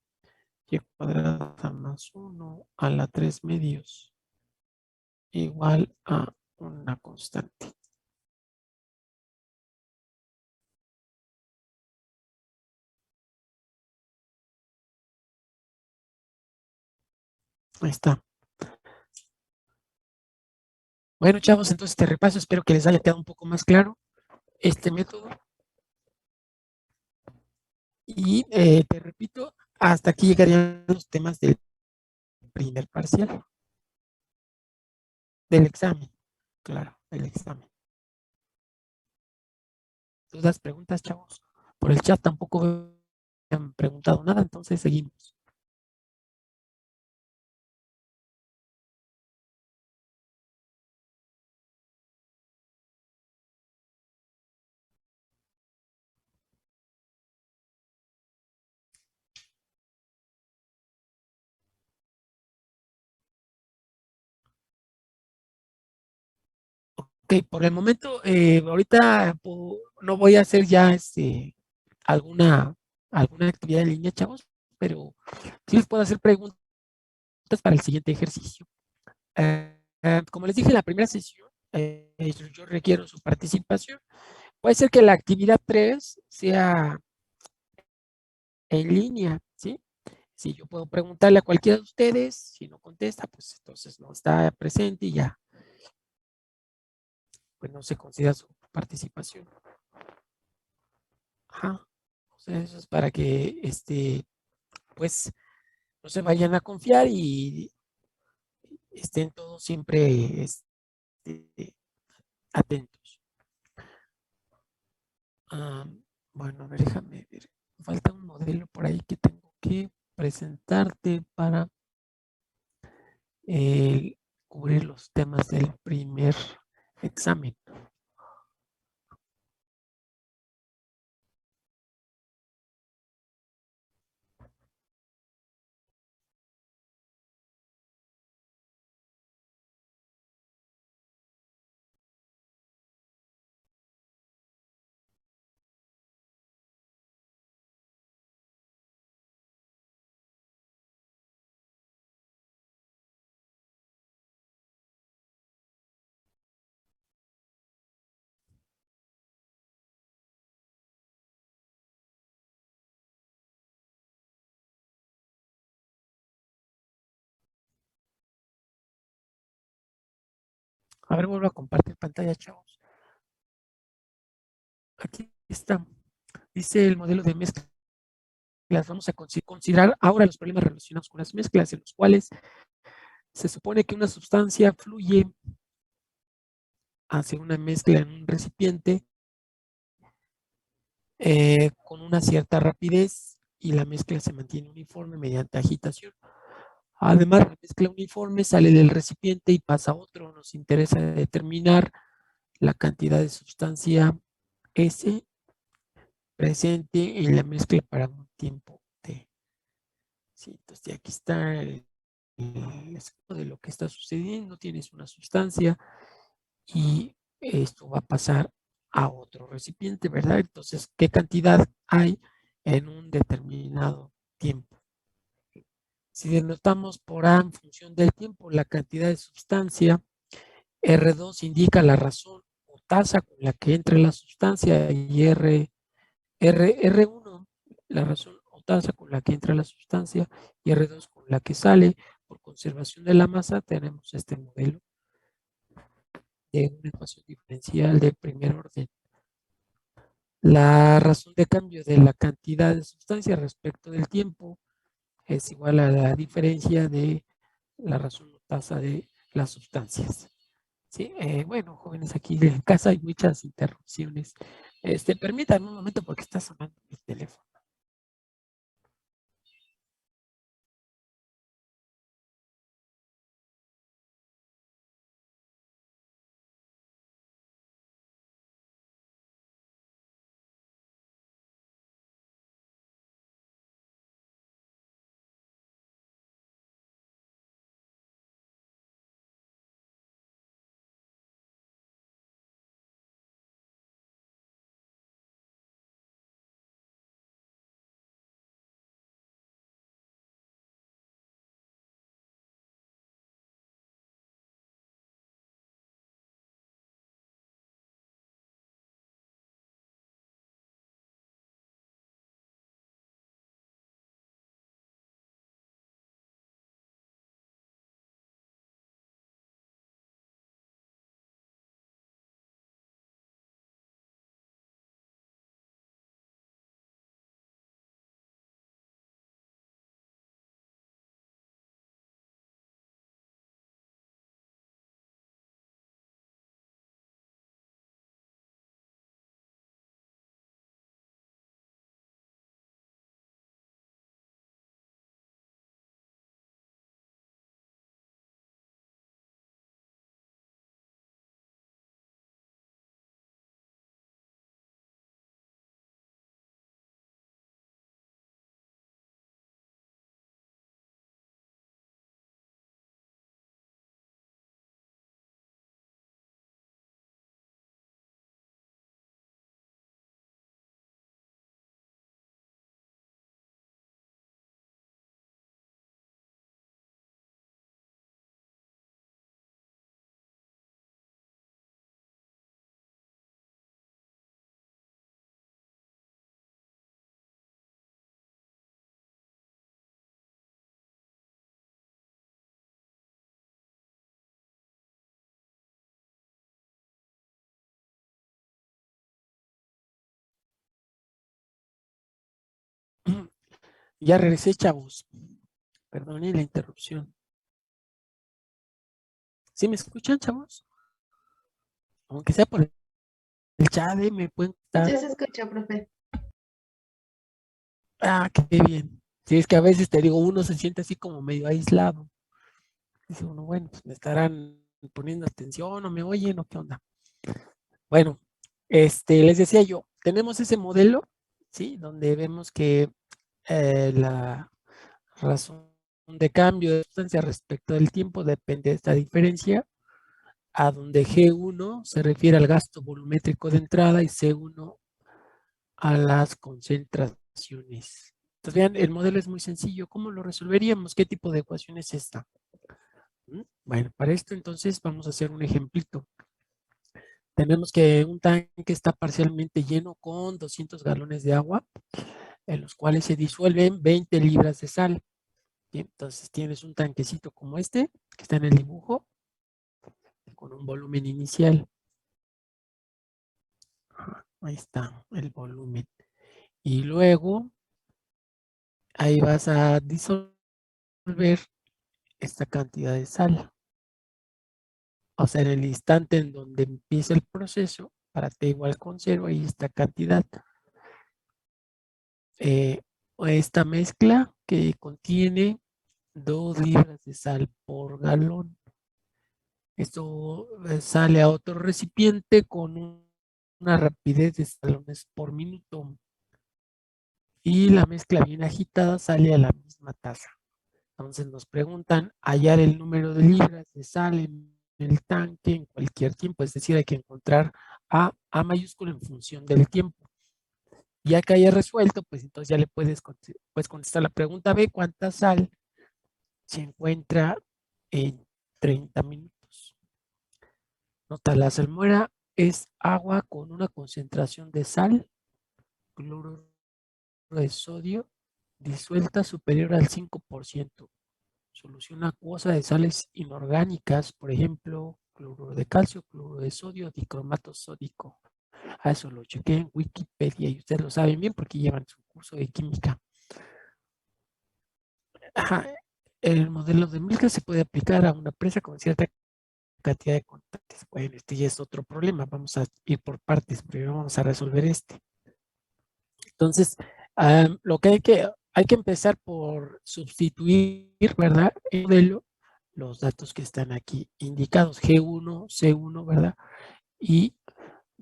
y cuadrada más 1 a la 3 medios igual a una constante. Ahí está. Bueno, chavos, entonces te repaso, espero que les haya quedado un poco más claro este método. Y te repito, hasta aquí llegarían los temas del primer parcial, del examen, claro, del examen. ¿Dudas, preguntas, chavos? Por el chat tampoco me han preguntado nada, entonces seguimos. Ok, por el momento, ahorita no voy a hacer ya alguna actividad en línea, chavos, pero sí les puedo hacer preguntas para el siguiente ejercicio. Como les dije en la primera sesión, yo requiero su participación. Puede ser que la actividad 3 sea en línea, ¿sí? Si yo puedo preguntarle a cualquiera de ustedes, si no contesta, pues entonces no está presente y ya, pues no se considera su participación. Ajá. O sea, eso es para que, pues, no se vayan a confiar y estén todos siempre atentos. Ah, bueno, a ver, déjame ver. Falta un modelo por ahí que tengo que presentarte para cubrir los temas del primer examen. A ver, vuelvo a compartir pantalla, chavos. Aquí está. Dice el modelo de mezclas. Vamos a considerar ahora los problemas relacionados con las mezclas, en los cuales se supone que una sustancia fluye hacia una mezcla en un recipiente con una cierta rapidez y la mezcla se mantiene uniforme mediante agitación. Además, la mezcla uniforme sale del recipiente y pasa a otro. Nos interesa determinar la cantidad de sustancia S presente en la mezcla para un tiempo T. Sí, entonces aquí está el esquema de lo que está sucediendo. Tienes una sustancia y esto va a pasar a otro recipiente, ¿verdad? Entonces, ¿qué cantidad hay en un determinado tiempo? Si denotamos por A en función del tiempo, la cantidad de sustancia, R2 indica la razón o tasa con la que entra la sustancia y R1 la razón o tasa con la que entra la sustancia y R2 con la que sale. Por conservación de la masa tenemos este modelo de una ecuación diferencial de primer orden. La razón de cambio de la cantidad de sustancia respecto del tiempo es igual a la diferencia de la razón o tasa de las sustancias. Sí, bueno, jóvenes, aquí en casa hay muchas interrupciones. Permítanme un momento porque está sonando mi teléfono. Ya regresé, chavos. Perdone la interrupción. ¿Sí me escuchan, chavos? Aunque sea por el chat, me pueden Ya estar. se escucha, profe. Ah, qué bien. Sí, es que a veces te digo, uno se siente así como medio aislado. Dice uno, bueno, pues me estarán poniendo atención o me oyen o qué onda. Bueno, les decía yo, tenemos ese modelo, ¿sí? Donde vemos que la razón de cambio de sustancia respecto del tiempo depende de esta diferencia, a donde G1 se refiere al gasto volumétrico de entrada y C1 a las concentraciones. Entonces, vean, el modelo es muy sencillo. ¿Cómo lo resolveríamos? ¿Qué tipo de ecuación es esta? Bueno, para esto entonces vamos a hacer un ejemplito. Tenemos que un tanque está parcialmente lleno con 200 galones de agua, en los cuales se disuelven 20 libras de sal. Bien, entonces tienes un tanquecito como este, que está en el dibujo, con un volumen inicial. Ahí está el volumen. Y luego ahí vas a disolver esta cantidad de sal. O sea, en el instante en donde empieza el proceso, para T igual con 0, ahí esta cantidad. Esta mezcla que contiene 2 libras de sal por galón. Esto sale a otro recipiente con una rapidez de galones por minuto. Y la mezcla bien agitada sale a la misma tasa. Entonces nos preguntan hallar el número de libras de sal en el tanque en cualquier tiempo, es decir, hay que encontrar A mayúsculo en función del tiempo. Ya que haya resuelto, pues entonces ya le puedes contestar la pregunta B, ¿cuánta sal se encuentra en 30 minutos? Nota, la salmuera es agua con una concentración de sal, cloruro de sodio, disuelta superior al 5%. Solución acuosa de sales inorgánicas, por ejemplo, cloruro de calcio, cloruro de sodio, dicromato sódico. A eso lo chequé en Wikipedia y ustedes lo saben bien porque llevan su curso de química. Ajá. El modelo de Milka se puede aplicar a una presa con cierta cantidad de constantes. Bueno, este ya es otro problema. Vamos a ir por partes. Primero vamos a resolver este. Entonces, lo que hay que empezar por sustituir, ¿verdad? El modelo, los datos que están aquí indicados, G1, C1, ¿verdad? Y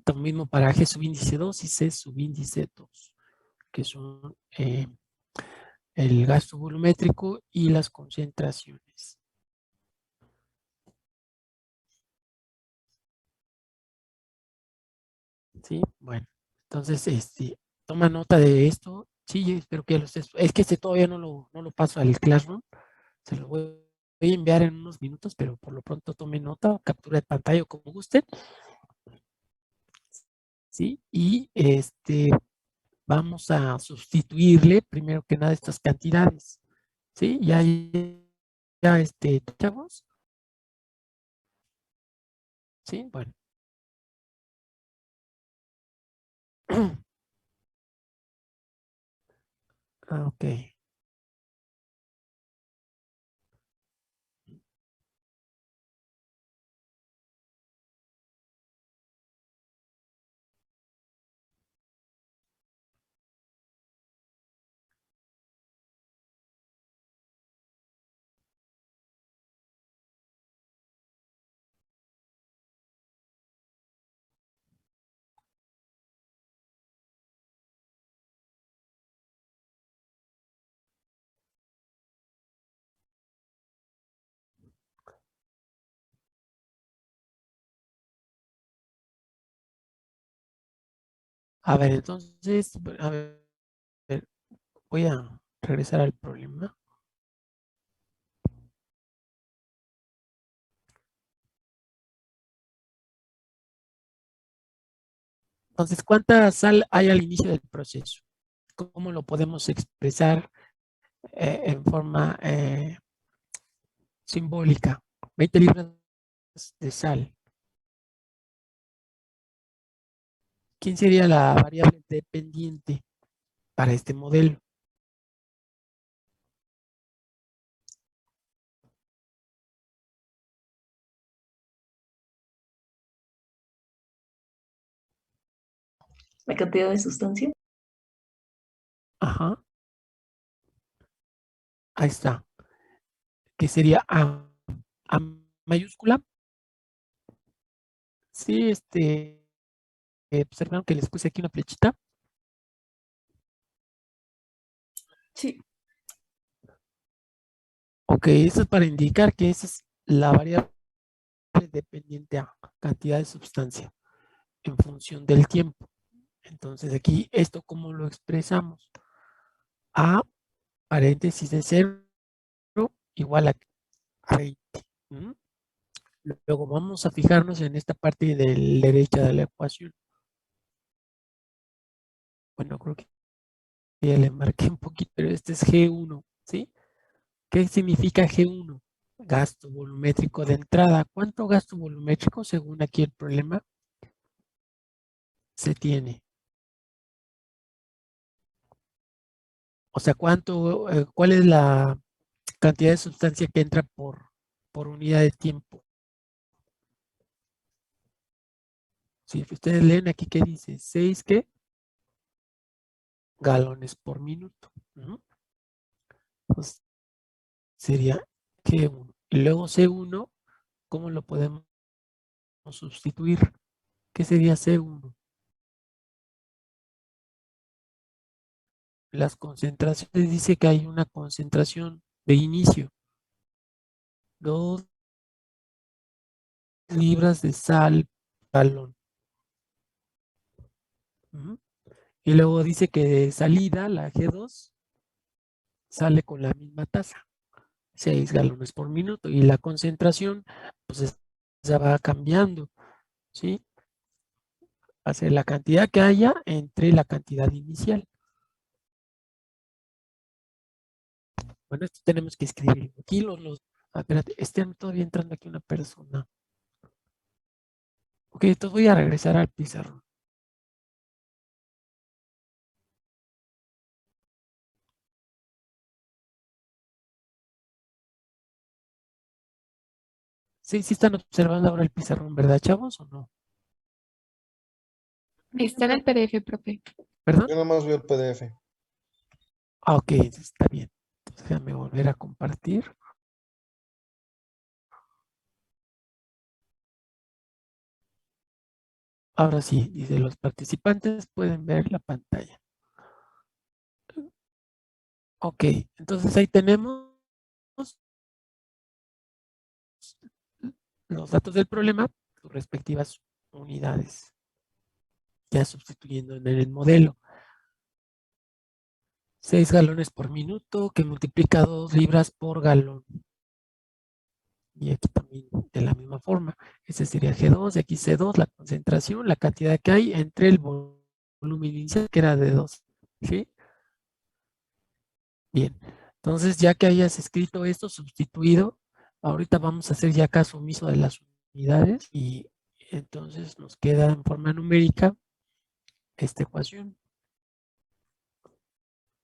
lo mismo para G subíndice 2 y C subíndice 2, que son el gasto volumétrico y las concentraciones. ¿Sí? Bueno, entonces, toma nota de esto. Sí, espero que lo estés. Es que todavía no lo paso al Classroom. Se lo voy a enviar en unos minutos, pero por lo pronto tome nota, captura de pantalla como gusten. ¿Sí? Y vamos a sustituirle primero que nada estas cantidades. ¿Sí? Ya, chavos. ¿Sí? Bueno. Ok. A ver, entonces, a ver, voy a regresar al problema. Entonces, ¿cuánta sal hay al inicio del proceso? ¿Cómo lo podemos expresar en forma simbólica? 20 libras de sal. ¿Quién sería la variable dependiente para este modelo? La cantidad de sustancia. Ajá, ahí está. Que sería A mayúscula. Sí, observaron que les puse aquí una flechita. Sí. Ok, eso es para indicar que esa es la variable dependiente a cantidad de sustancia en función del tiempo. Entonces aquí, ¿esto cómo lo expresamos? A paréntesis de 0 igual a 20. ¿Mm? Luego vamos a fijarnos en esta parte de la derecha de la ecuación. Bueno, creo que ya le marqué un poquito, pero este es G1, ¿sí? ¿Qué significa G1? Gasto volumétrico de entrada. ¿Cuánto gasto volumétrico, según aquí el problema, se tiene? O sea, ¿cuál es la cantidad de sustancia que entra por unidad de tiempo? Si ustedes leen aquí que dice 6 ¿qué? Galones por minuto. Pues sería G1. Y luego C1, ¿cómo lo podemos sustituir? ¿Qué sería C1? Las concentraciones, dice que hay una concentración de inicio. 2 libras de sal galón. Y luego dice que de salida, la G2, sale con la misma tasa, 6 galones por minuto. Y la concentración, pues ya va cambiando, ¿sí? Hace la cantidad que haya entre la cantidad inicial. Bueno, esto tenemos que escribir. Aquí espérate, todavía entrando aquí una persona. Ok, entonces voy a regresar al pizarrón. Sí, sí están observando ahora el pizarrón, ¿verdad, chavos, o no? Está en el PDF, profe. ¿Perdón? Yo nada más veo el PDF. Ah, ok, está bien. Entonces déjame volver a compartir. Ahora sí, dice, los participantes pueden ver la pantalla. Ok, entonces ahí tenemos los datos del problema, sus respectivas unidades, ya sustituyendo en el modelo. 6 galones por minuto, que multiplica 2 libras por galón. Y aquí también de la misma forma. Ese sería G2, y aquí C2, la concentración, la cantidad que hay entre el volumen inicial, que era de 2. ¿Sí? Bien. Entonces, ya que hayas escrito esto, sustituido, ahorita vamos a hacer ya caso omiso de las unidades y entonces nos queda en forma numérica esta ecuación.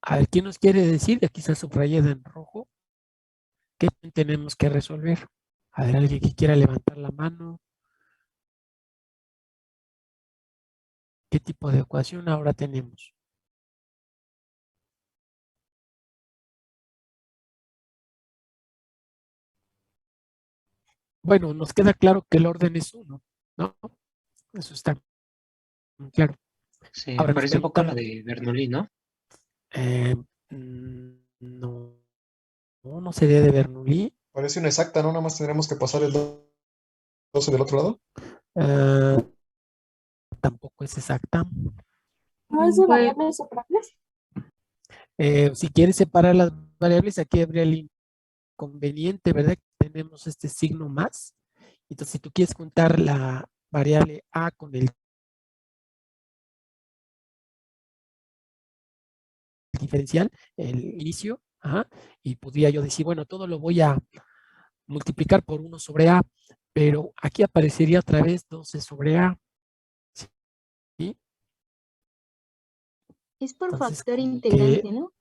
A ver, ¿quién nos quiere decir? Aquí está subrayada en rojo. ¿Qué tenemos que resolver? A ver, alguien que quiera levantar la mano. ¿Qué tipo de ecuación ahora tenemos? Bueno, nos queda claro que el orden es 1, ¿no? Eso está claro. Se Ahora nos parece un poco a la preguntamos, de Bernoulli, ¿no? no, no sería de Bernoulli. Parece una exacta, ¿no? Nada más tendremos que pasar el 12 del otro lado. Ah, tampoco es exacta. ¿No es de variables separables? Si quieres separar las variables, aquí habría el inconveniente, ¿verdad? Tenemos este signo más. Entonces, si tú quieres juntar la variable A con el diferencial, el inicio, ajá, y podría yo decir, bueno, todo lo voy a multiplicar por 1 sobre A, pero aquí aparecería otra vez 12 sobre A. ¿Sí? Es por Entonces, factor como integrante, que ¿no?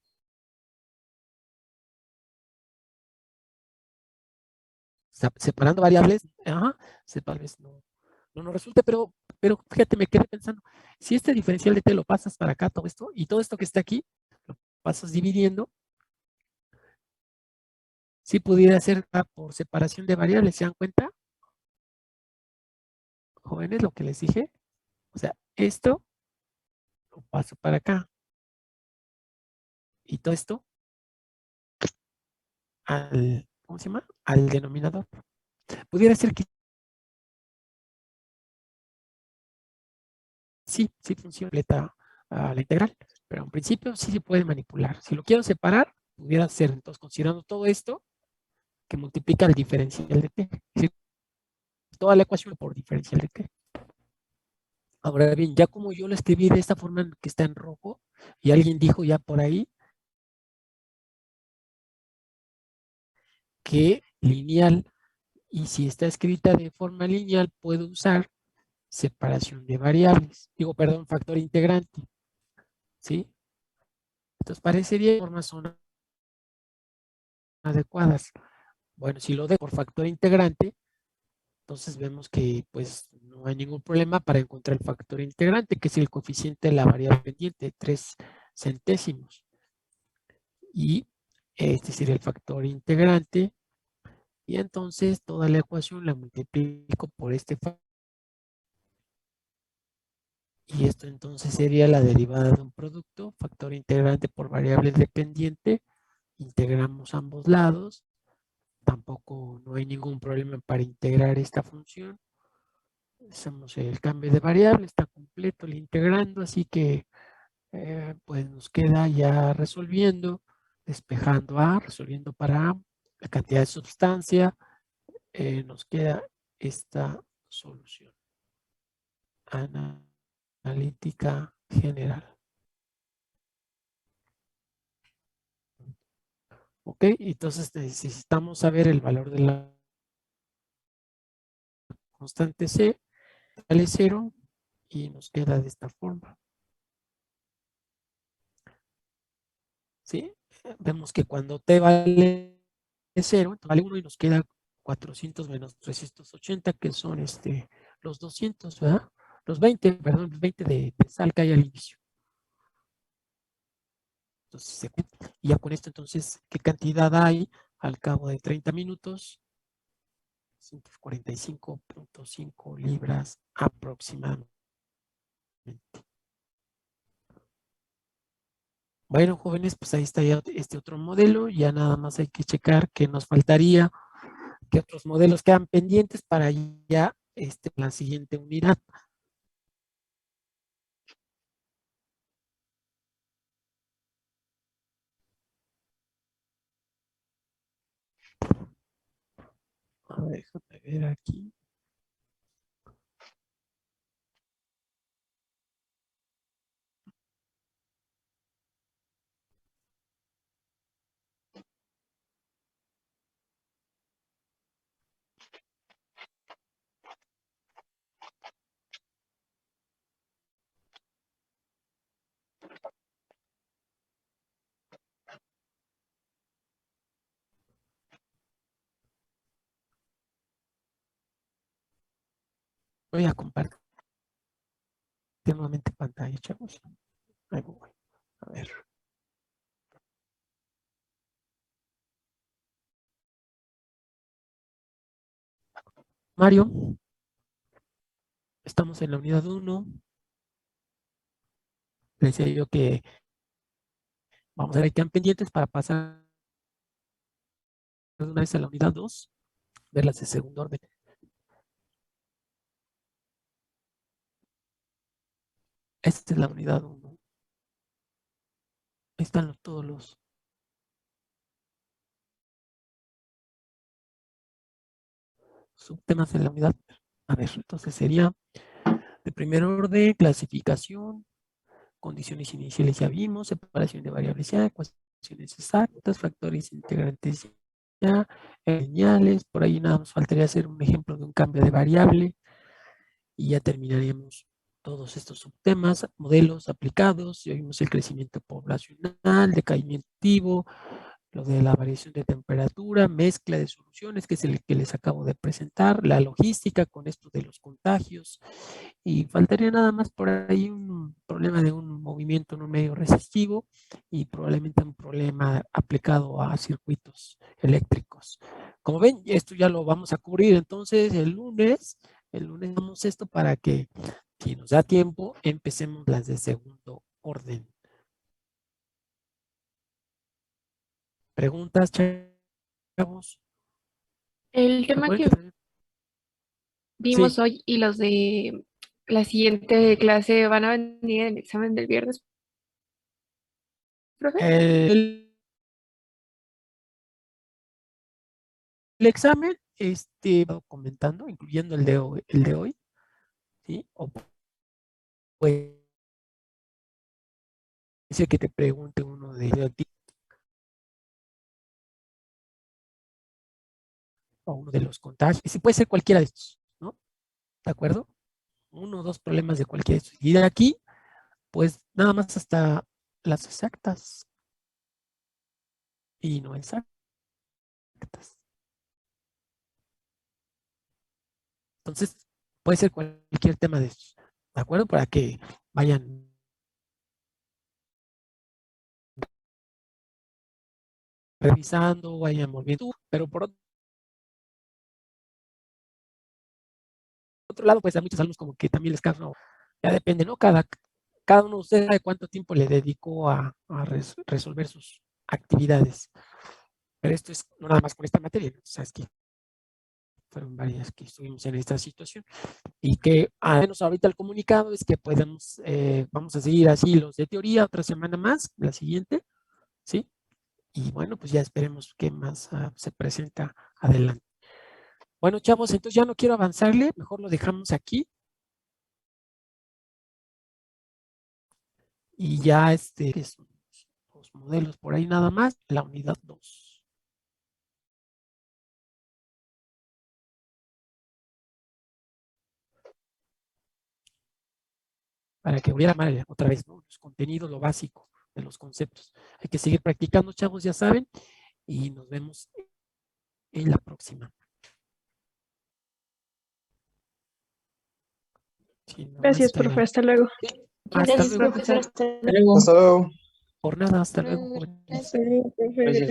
separando variables, ajá, tal vez no nos resulte, pero pero fíjate, me quedé pensando, si este diferencial de t lo pasas para acá, todo esto, y todo esto que está aquí, lo pasas dividiendo, si pudiera ser por separación de variables, ¿se dan cuenta? Jóvenes, lo que les dije, o sea, esto lo paso para acá, y todo esto al, ¿cómo se llama? Al denominador. Pudiera ser que sí funciona completa la integral, pero en principio sí se puede manipular. Si lo quiero separar, pudiera ser, entonces, considerando todo esto, que multiplica el diferencial de t. Es decir, toda la ecuación por diferencial de t. Ahora bien, ya como yo lo escribí de esta forma que está en rojo, y alguien dijo ya por ahí que lineal, y si está escrita de forma lineal, puedo usar separación de variables. Digo, perdón, factor integrante. ¿Sí? Entonces parecería que formas son adecuadas. Bueno, si lo dejo por factor integrante, entonces vemos que pues no hay ningún problema para encontrar el factor integrante, que es el coeficiente de la variable pendiente, 3 centésimos. Y este sería el factor integrante. Y entonces toda la ecuación la multiplico por este factor. Y esto entonces sería la derivada de un producto, factor integrante por variable dependiente. Integramos ambos lados. Tampoco no hay ningún problema para integrar esta función. Hacemos el cambio de variable, está completo el integrando, así que pues nos queda ya resolviendo, despejando A, resolviendo para A, la cantidad de sustancia, nos queda esta solución. Analítica general. Ok, entonces necesitamos saber el valor de la constante C, vale 0 y nos queda de esta forma. ¿Sí? Vemos que cuando t vale 0, vale 1 y nos queda 400 menos 380, que son los 200, ¿verdad? Los 20, perdón, los 20 de sal que hay al inicio. Entonces, y ya con esto, entonces, ¿qué cantidad hay al cabo de 30 minutos? 145.5 libras aproximadamente. Bueno, jóvenes, pues ahí está ya este otro modelo. Ya nada más hay que checar qué nos faltaría, qué otros modelos quedan pendientes para ya la siguiente unidad. A ver, déjame ver aquí. Voy a compartir nuevamente pantalla, chavos. Ahí voy. A ver. Mario, estamos en la unidad 1. Decía yo que vamos a ver qué quedan pendientes para pasar de una vez a la unidad 2, verlas de segundo orden. Esta es la unidad 1. Ahí están todos los subtemas de la unidad. A ver, entonces sería de primer orden, clasificación, condiciones iniciales ya vimos, separación de variables ya, ecuaciones exactas, factores integrantes ya, lineales, por ahí nada más faltaría hacer un ejemplo de un cambio de variable y ya terminaríamos todos estos subtemas, modelos aplicados, ya vimos el crecimiento poblacional, decaimiento activo, lo de la variación de temperatura, mezcla de soluciones, que es el que les acabo de presentar, la logística con esto de los contagios, y faltaría nada más por ahí un problema de un movimiento en un medio resistivo y probablemente un problema aplicado a circuitos eléctricos. Como ven, esto ya lo vamos a cubrir entonces el lunes vamos esto para que, si nos da tiempo, empecemos las de segundo orden. ¿Preguntas, chavos? El tema Recuerden que también- vimos hoy y los de la siguiente clase van a venir en el examen del viernes, profe. El examen, comentando, incluyendo el de hoy, ¿sí? O puede ser que te pregunte uno de ti o uno de los contagios, y sí puede ser cualquiera de estos, ¿no? ¿De acuerdo? Uno o dos problemas de cualquiera de estos. Y de aquí, pues nada más hasta las exactas y no exactas. Entonces, puede ser cualquier tema de estos, ¿de acuerdo? Para que vayan revisando, vayan volviendo, pero por otro lado, pues a muchos alumnos como que también les causa, ya depende, ¿no? Cada uno de ustedes sabe cuánto tiempo le dedicó a resolver sus actividades. Pero esto es no nada más con esta materia, ¿no? O sea, es que fueron varias que estuvimos en esta situación y que al menos ahorita el comunicado es que podemos, vamos a seguir así los de teoría otra semana más, la siguiente, ¿sí? Y bueno, pues ya esperemos qué más se presenta adelante. Bueno, chavos, entonces ya no quiero avanzarle, mejor lo dejamos aquí. Y ya que son los modelos por ahí nada más, la unidad 2. Para que hubiera mal otra vez, ¿no? Los contenidos, lo básico de los conceptos. Hay que seguir practicando, chavos, ya saben, y nos vemos en la próxima. Si no, Gracias, hasta profe. Hasta luego. hasta Gracias, luego. profesor. Hasta luego. Hasta luego. Por nada, hasta luego, jóvenes. Hasta luego, profe. Gracias.